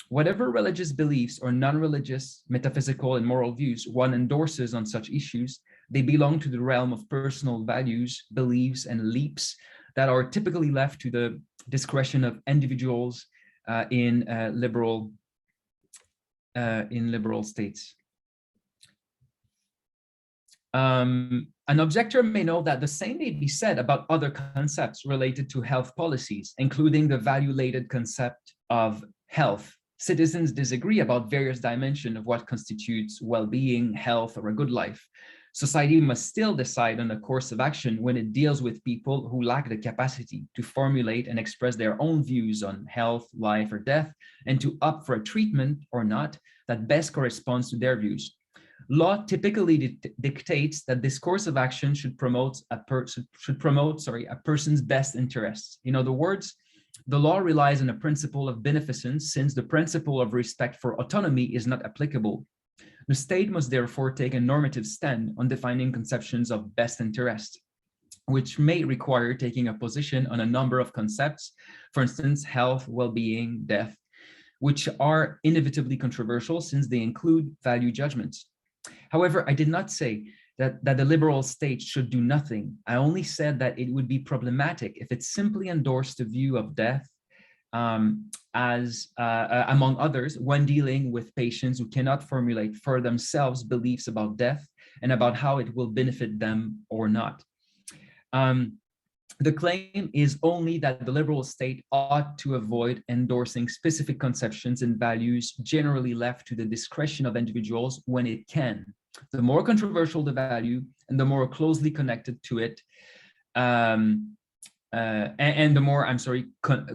Whatever religious beliefs or non-religious, metaphysical, and moral views one endorses on such issues, they belong to the realm of personal values, beliefs, and leaps that are typically left to the discretion of individuals in liberal states. An objector may know that the same may be said about other concepts related to health policies, including the value-laden concept of health. Citizens disagree about various dimensions of what constitutes well-being, health, or a good life. Society must still decide on a course of action when it deals with people who lack the capacity to formulate and express their own views on health, life, or death, and to opt for a treatment or not that best corresponds to their views. Law typically dictates that this course of action should promote a person's best interests. In other words, the law relies on a principle of beneficence, since the principle of respect for autonomy is not applicable. The state must therefore take a normative stand on defining conceptions of best interest, which may require taking a position on a number of concepts, for instance, health, well-being, death, which are inevitably controversial since they include value judgments. However, I did not say that the liberal state should do nothing. I only said that it would be problematic if it simply endorsed the view of death among others, when dealing with patients who cannot formulate for themselves beliefs about death and about how it will benefit them or not. The claim is only that the liberal state ought to avoid endorsing specific conceptions and values generally left to the discretion of individuals when it can. The more controversial the value and the more closely connected to it,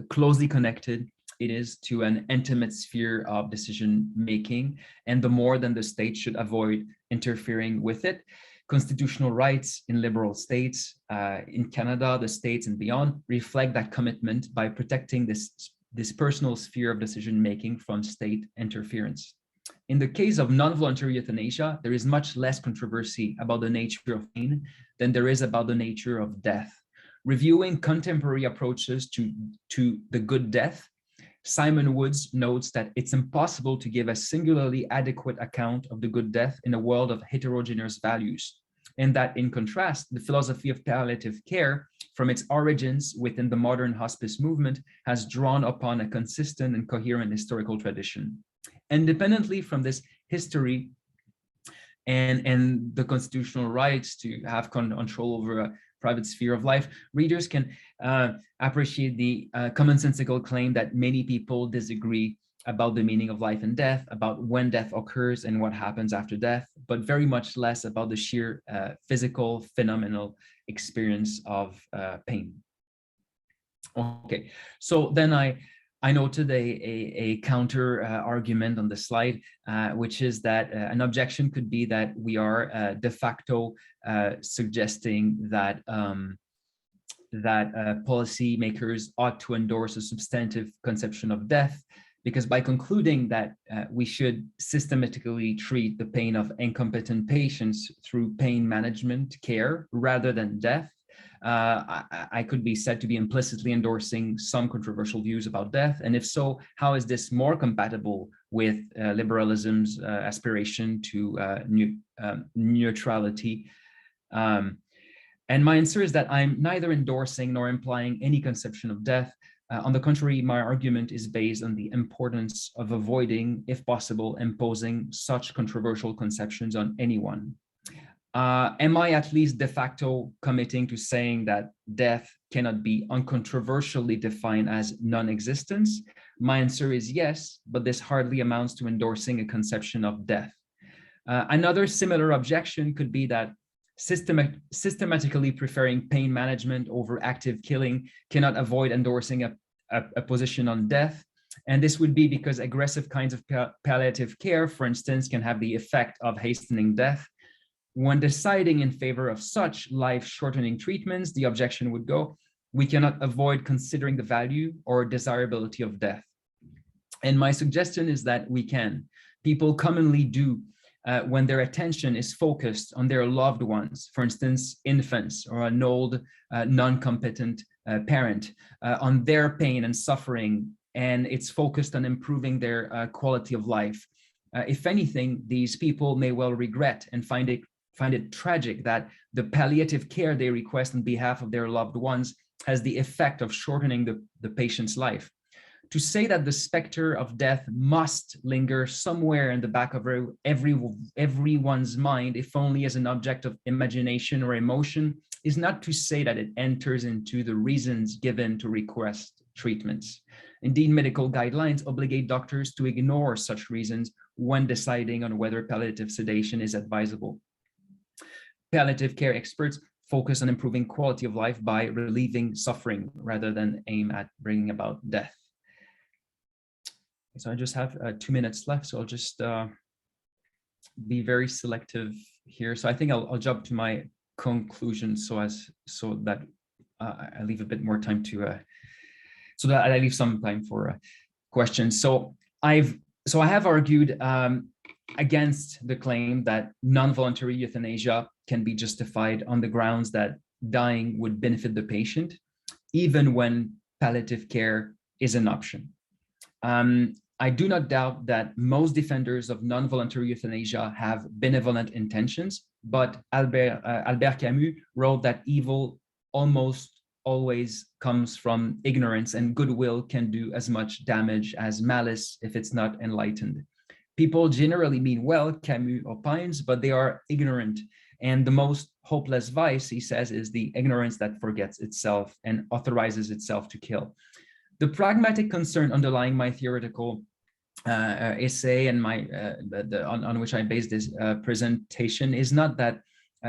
closely connected it is to an intimate sphere of decision making, and the more then the state should avoid interfering with it. Constitutional rights in liberal states, in Canada, the States and beyond, reflect that commitment by protecting this personal sphere of decision making from state interference. In the case of non-voluntary euthanasia, there is much less controversy about the nature of pain than there is about the nature of death. Reviewing contemporary approaches to the good death, Simon Woods notes that it's impossible to give a singularly adequate account of the good death in a world of heterogeneous values, and that in contrast, the philosophy of palliative care, from its origins within the modern hospice movement, has drawn upon a consistent and coherent historical tradition. Independently from this history and the constitutional rights to have control over a private sphere of life, readers can appreciate the commonsensical claim that many people disagree about the meaning of life and death, about when death occurs and what happens after death, but very much less about the sheer physical, phenomenal experience of pain. Okay, so then I noted a counter argument on the slide, which is that an objection could be that we are de facto suggesting that policymakers ought to endorse a substantive conception of death, because by concluding that we should systematically treat the pain of incompetent patients through pain management care rather than death, I could be said to be implicitly endorsing some controversial views about death. And if so, how is this more compatible with liberalism's aspiration to neutrality? And my answer is that I'm neither endorsing nor implying any conception of death. On the contrary, my argument is based on the importance of avoiding, if possible, imposing such controversial conceptions on anyone. Am I at least de facto committing to saying that death cannot be uncontroversially defined as non-existence? My answer is yes, but this hardly amounts to endorsing a conception of death. Another similar objection could be that systematically preferring pain management over active killing cannot avoid endorsing a position on death. And this would be because aggressive kinds of palliative care, for instance, can have the effect of hastening death. When deciding in favor of such life-shortening treatments, the objection would go, we cannot avoid considering the value or desirability of death. And my suggestion is that we can. People commonly do when their attention is focused on their loved ones, for instance, infants or an old non-competent parent, on their pain and suffering, and it's focused on improving their quality of life. If anything, these people may well regret and find it tragic that the palliative care they request on behalf of their loved ones has the effect of shortening the patient's life. To say that the specter of death must linger somewhere in the back of everyone's mind, if only as an object of imagination or emotion, is not to say that it enters into the reasons given to request treatments. Indeed, medical guidelines obligate doctors to ignore such reasons when deciding on whether palliative sedation is advisable. Palliative care experts focus on improving quality of life by relieving suffering rather than aim at bringing about death. So I just have 2 minutes left, so I'll just be very selective here. So I think I'll jump to my conclusion so that I leave a bit more time to so that I leave some time for questions. So I have argued against the claim that non-voluntary euthanasia can be justified on the grounds that dying would benefit the patient, even when palliative care is an option. I do not doubt that most defenders of non-voluntary euthanasia have benevolent intentions, but Albert Camus wrote that evil almost always comes from ignorance, and goodwill can do as much damage as malice if it's not enlightened. People generally mean well, Camus opines, but they are ignorant. And the most hopeless vice, he says, is the ignorance that forgets itself and authorizes itself to kill. The pragmatic concern underlying my theoretical essay and on which I base this presentation is not that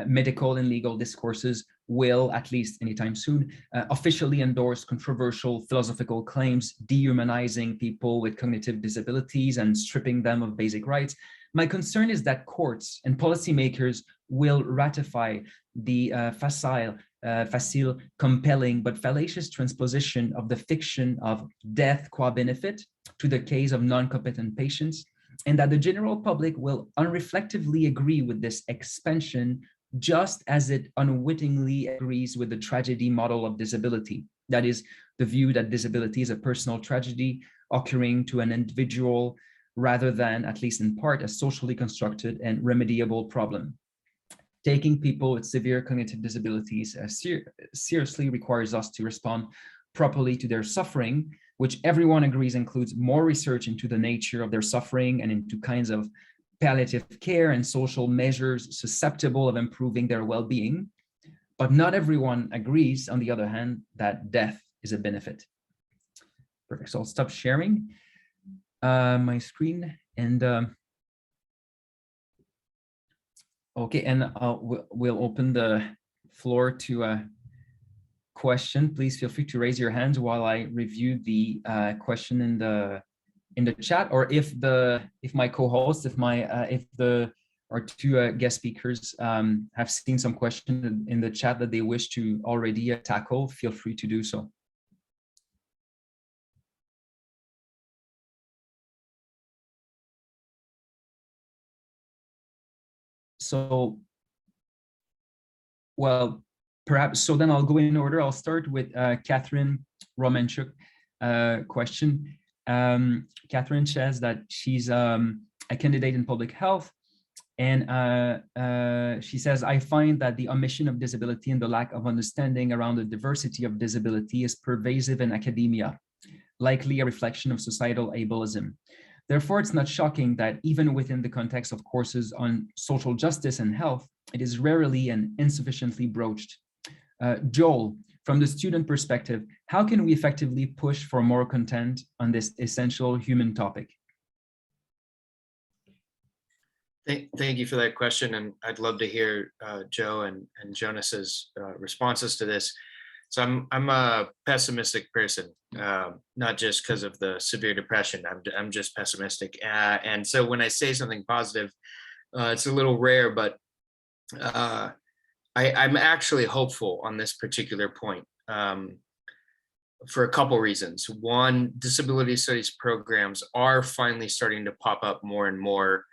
medical and legal discourses will, at least anytime soon, officially endorse controversial philosophical claims dehumanizing people with cognitive disabilities and stripping them of basic rights. My concern is that courts and policymakers will ratify the facile, compelling, but fallacious transposition of the fiction of death qua benefit to the case of non-competent patients, and that the general public will unreflectively agree with this expansion, just as it unwittingly agrees with the tragedy model of disability. That is, the view that disability is a personal tragedy occurring to an individual rather than, at least in part, a socially constructed and remediable problem. Taking people with severe cognitive disabilities seriously requires us to respond properly to their suffering, which everyone agrees includes more research into the nature of their suffering and into kinds of palliative care and social measures susceptible of improving their well-being. But not everyone agrees, on the other hand, that death is a benefit. Perfect. So I'll stop sharing my screen and okay, and we'll open the floor to a question. Please feel free to raise your hands while I review the question in the chat, or if my co-host, if our two guest speakers have seen some questions in the chat that they wish to already tackle, feel free to do so. So, well, perhaps, so then I'll go in order. I'll start with Catherine Romanchuk question. Catherine says that she's a candidate in public health, and she says, I find that the omission of disability and the lack of understanding around the diversity of disability is pervasive in academia, likely a reflection of societal ableism. Therefore, it's not shocking that even within the context of courses on social justice and health, it is rarely and insufficiently broached. Joel, from the student perspective, how can we effectively push for more content on this essential human topic? Thank you for that question, and I'd love to hear Joe and Jonas's responses to this. So I'm a pessimistic person, not just because of the severe depression. I'm just pessimistic, and so when I say something positive, it's a little rare, but I'm actually hopeful on this particular point for a couple reasons. One, disability studies programs are finally starting to pop up more and more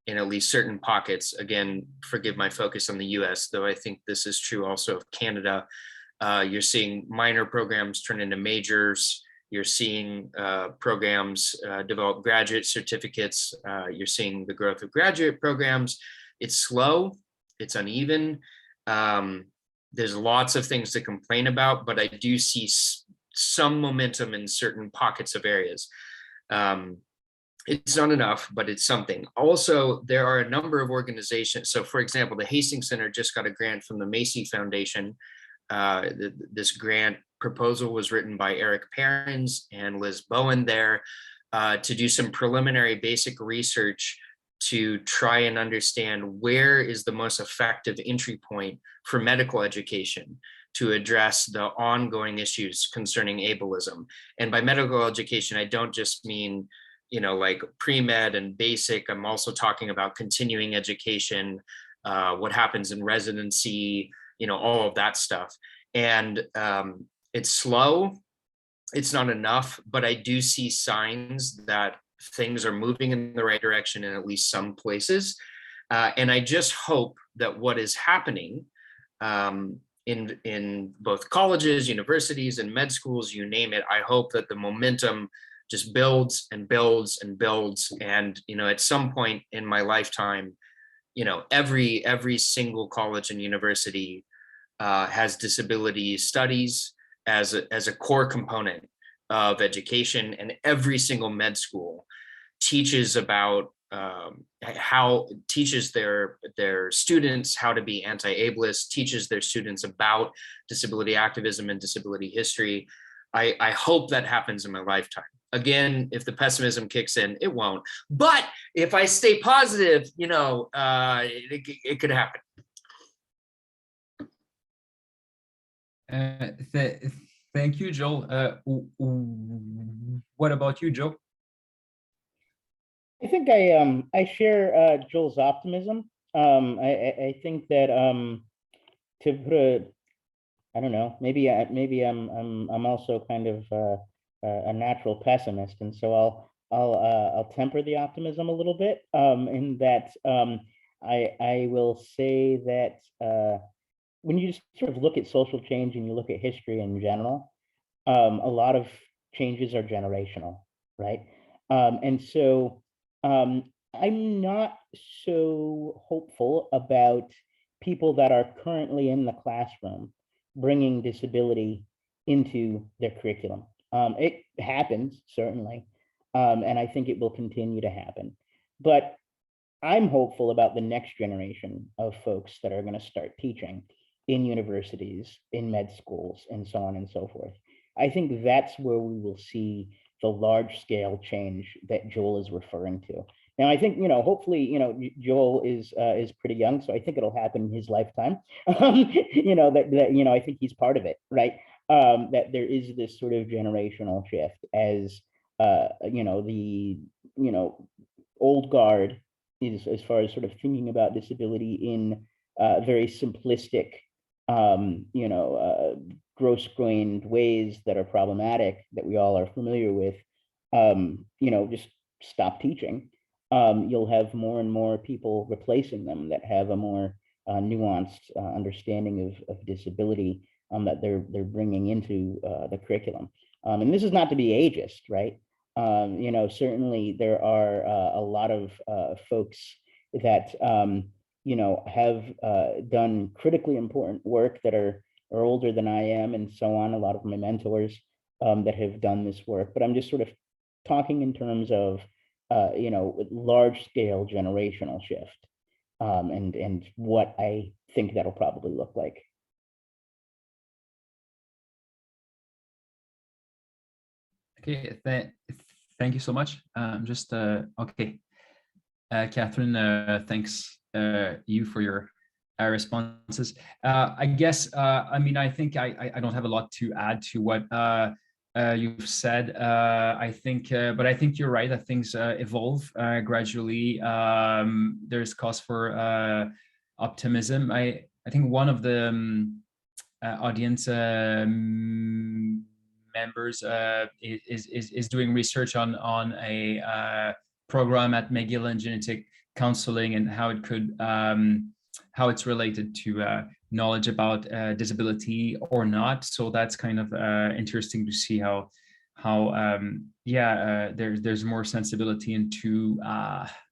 in at least certain pockets. Again, forgive my focus on the US, though I think this is true also of Canada. You're seeing minor programs turn into majors. You're seeing programs develop graduate certificates. You're seeing the growth of graduate programs. It's slow, it's uneven. There's lots of things to complain about, but I do see some momentum in certain pockets of areas. It's not enough, but it's something. Also, there are a number of organizations. So for example, the Hastings Center just got a grant from the Macy Foundation. This grant proposal was written by Eric Perrins and Liz Bowen there to do some preliminary basic research to try and understand where is the most effective entry point for medical education to address the ongoing issues concerning ableism. And by medical education, I don't just mean, you know, like pre-med and basic. I'm also talking about continuing education, what happens in residency, you know, all of that stuff. And it's slow, it's not enough, but I do see signs that things are moving in the right direction in at least some places. And I just hope that what is happening in both colleges, universities, and med schools, you name it, I hope that the momentum just builds and builds and builds. And, you know, at some point in my lifetime, you know, every single college and university has disability studies as a core component of education, and every single med school teaches about teaches their students how to be anti-ableist, teaches their students about disability activism and disability history. I hope that happens in my lifetime. Again, if the pessimism kicks in, it won't. But if I stay positive, you know, it could happen. Thank you, Joel. What about you, Joe? I think I share Joel's optimism. I think that to put I don't know, maybe I'm also kind of a natural pessimist, and so I'll temper the optimism a little bit. In that I will say that when you just sort of look at social change and you look at history in general, a lot of changes are generational, right? And so I'm not so hopeful about people that are currently in the classroom bringing disability into their curriculum. It happens, certainly, and I think it will continue to happen. But I'm hopeful about the next generation of folks that are going to start teaching in universities, in med schools, and so on and so forth. I think that's where we will see the large scale change that Joel is referring to. Now, I think, you know, hopefully, you know, Joel is pretty young, so I think it'll happen in his lifetime. You know, that you know, I think he's part of it, right? That there is this sort of generational shift as you know, the old guard is, as far as sort of thinking about disability in very simplistic, you know, gross-grained ways that are problematic, that we all are familiar with, you know, just stop teaching. You'll have more and more people replacing them that have a more nuanced understanding of disability that they're bringing into the curriculum. And this is not to be ageist, right? You know, certainly there are a lot of folks that you know, have done critically important work that are older than I am, and so on. A lot of my mentors that have done this work, but I'm just sort of talking in terms of you know, large scale generational shift, and what I think that'll probably look like. Okay, thank you so much. Just okay, Catherine, thanks you for your responses. I guess I mean, I think I don't have a lot to add to what you've said. I think, but I think you're right that things evolve gradually. There's cause for optimism. I think one of the audience members is doing research on a program at McGill in genetic counseling, and how it could how it's related to knowledge about disability or not. So that's kind of interesting to see how yeah, there's more sensibility into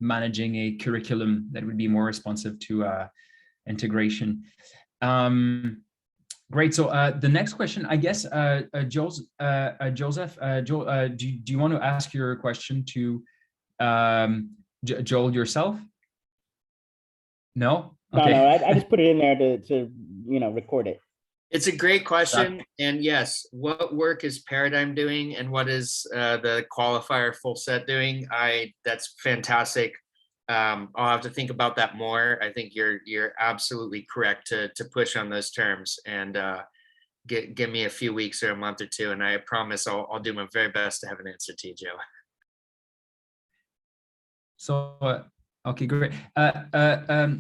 managing a curriculum that would be more responsive to integration. Great. So the next question, I guess, Joseph, Joel, do you want to ask your question to Joel yourself? No? Okay. No, I just put it in there to record it. It's a great question. And yes, what work is Paradigm doing and what is the qualifier Full Set doing? That's fantastic. I'll have to think about that more. I think you're absolutely correct to push on those terms, and give me a few weeks or a month or two, and I promise I'll do my very best to have an answer to you, Joe. So okay, great. I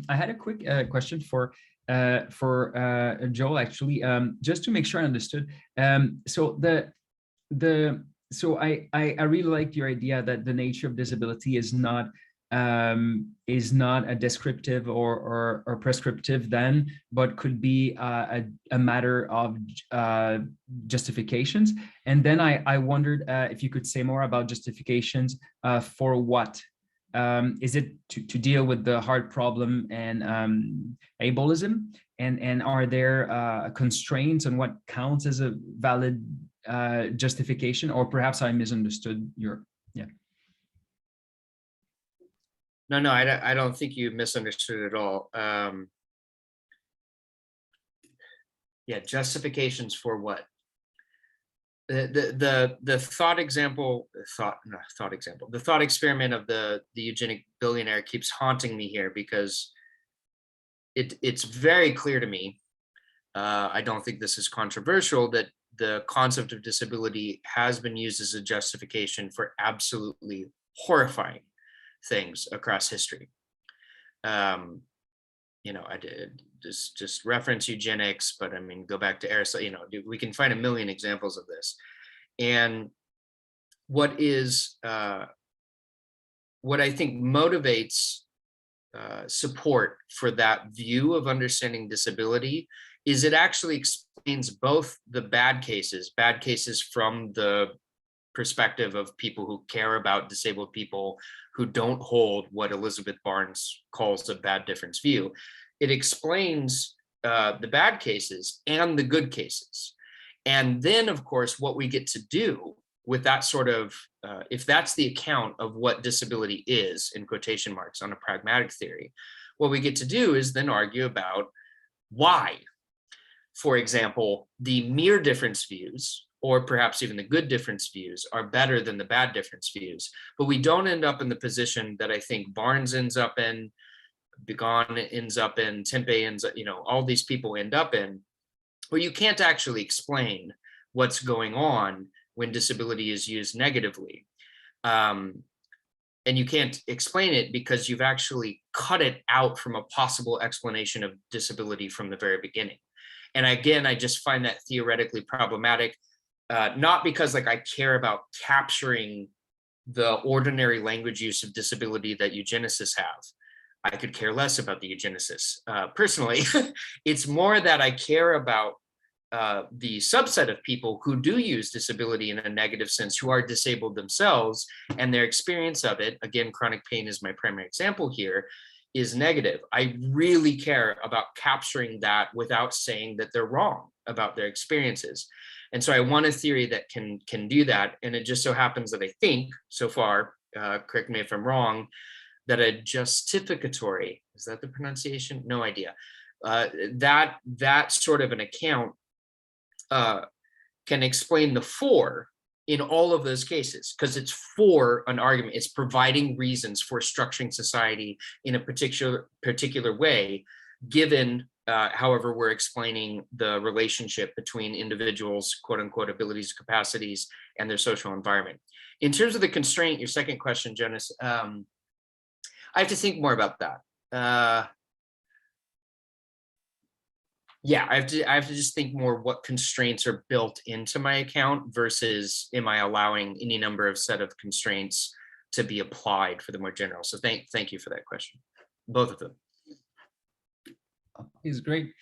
had a quick question for Joel, actually, just to make sure I understood. So I really liked your idea that the nature of disability is not a descriptive or prescriptive then, but could be a matter of justifications. And then I wondered if you could say more about justifications for what. Is it to deal with the heart problem and ableism? And are there constraints on what counts as a valid justification? Or perhaps I misunderstood your, yeah. No, I don't think you misunderstood at all. Yeah, justifications for what? The thought experiment of the eugenic billionaire keeps haunting me here, because it's very clear to me, I don't think this is controversial, that the concept of disability has been used as a justification for absolutely horrifying things across history. I did just reference eugenics, but I mean, go back to Aristotle, we can find a million examples of this. And what I think motivates support for that view of understanding disability is it actually explains both the bad cases from the perspective of people who care about disabled people, who don't hold what Elizabeth Barnes calls a bad difference view. It explains the bad cases and the good cases. And then, of course, what we get to do with that sort of, if that's the account of what disability is, in quotation marks, on a pragmatic theory, what we get to do is then argue about why, for example, the mere difference views, or perhaps even the good difference views, are better than the bad difference views. But we don't end up in the position that I think Barnes ends up in, Begon ends up in, Tempe ends up, all these people end up in, where you can't actually explain what's going on when disability is used negatively. And you can't explain it because you've actually cut it out from a possible explanation of disability from the very beginning. And again, I just find that theoretically problematic. Not because I care about capturing the ordinary language use of disability that eugenicists have. I could care less about the eugenicists personally. It's more that I care about the subset of people who do use disability in a negative sense, who are disabled themselves, and their experience of it, again, chronic pain is my primary example here, is negative. I really care about capturing that without saying that they're wrong about their experiences. And so I want a theory that can do that. And it just so happens that I think so far, correct me if I'm wrong, that a justificatory, is that the pronunciation? No idea. That sort of an account can explain the for in all of those cases, because it's for an argument. It's providing reasons for structuring society in a particular way, given however we're explaining the relationship between individuals, quote unquote, abilities, capacities, and their social environment. In terms of the constraint, your second question, Jonas, I have to think more about that. Yeah, I have to just think more what constraints are built into my account versus am I allowing any number of set of constraints to be applied for the more general. So thank you for that question, both of them. Is great.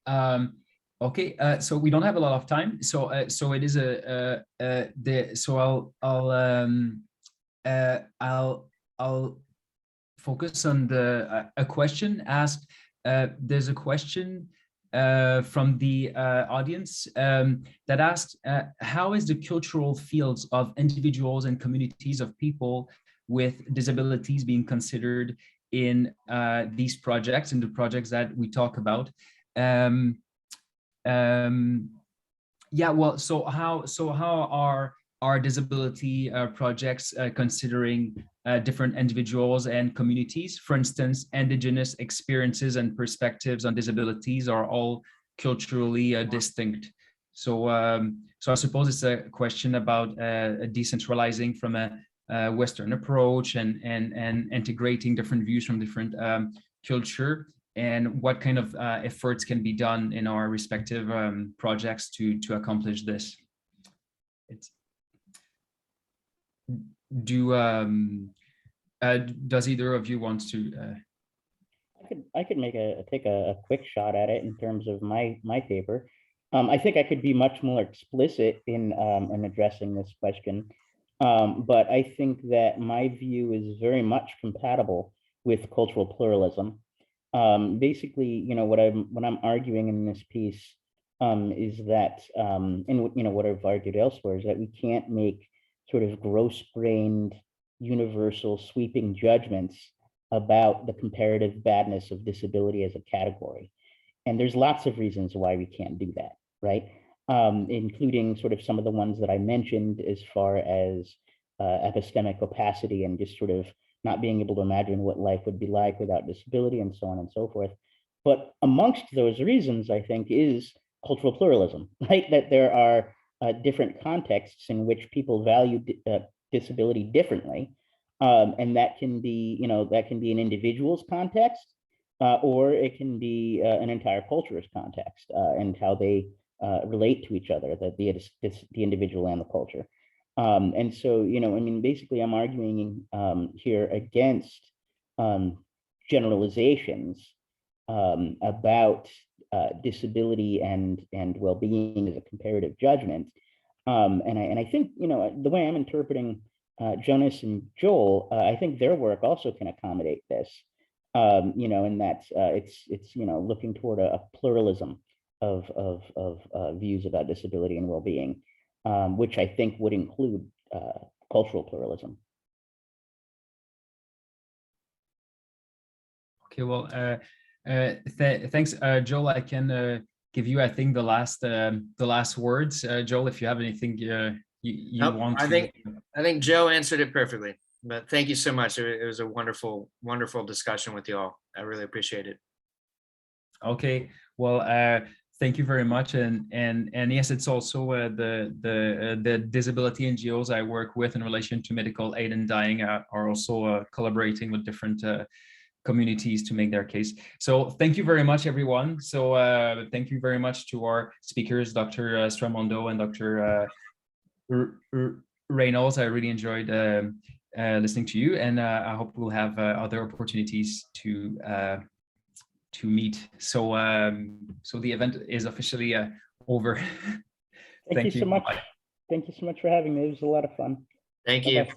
Okay, so we don't have a lot of time, so it is I'll focus on a question asked. There's a question from the audience that asked, how is the cultural fields of individuals and communities of people with disabilities being considered in these projects, in the projects that we talk about? Yeah, well, so how are our disability projects considering different individuals and communities? For instance, indigenous experiences and perspectives on disabilities are all culturally distinct. So, so I suppose it's a question about decentralizing from a Western approach and integrating different views from different culture, and what kind of efforts can be done in our respective projects to accomplish this. Does either of you want to? I could take a quick shot at it in terms of my paper. I think I could be much more explicit in addressing this question, but I think that my view is very much compatible with cultural pluralism. Basically, you know, what I'm arguing in this piece is that, and you know, what I've argued elsewhere is that we can't make sort of gross-grained, universal, sweeping judgments about the comparative badness of disability as a category. And there's lots of reasons why we can't do that, right? Including sort of some of the ones that I mentioned as far as epistemic opacity and just sort of not being able to imagine what life would be like without disability and so on and so forth. But amongst those reasons, I think, is cultural pluralism, right? That there are different contexts in which people value disability differently. And that can be, you know, that can be an individual's context, or it can be an entire culture's context and how they relate to each other, the individual and the culture. And so, you know, I mean, basically, I'm arguing here against generalizations about disability and well-being as a comparative judgment. And I think, you know, the way I'm interpreting Jonas and Joel, I think their work also can accommodate this, you know, in that it's you know, looking toward a pluralism of views about disability and well-being, which I think would include cultural pluralism. Okay, well, thanks, Joel. I can give you, I think, the last words. Joel, if you have anything you want to. I think Joe answered it perfectly. But thank you so much. It was a wonderful discussion with you all. I really appreciate it. Okay, well, thank you very much. And yes, it's also the disability NGOs I work with in relation to medical aid and dying are also collaborating with different communities to make their case. So thank you very much, everyone. So thank you very much to our speakers, Dr. Stramondo and Dr. Reynolds. I really enjoyed listening to you, and I hope we'll have other opportunities to meet. So so the event is officially over. Thank you so much. Thank you so much for having me. It was a lot of fun. Thank you. Bye-bye.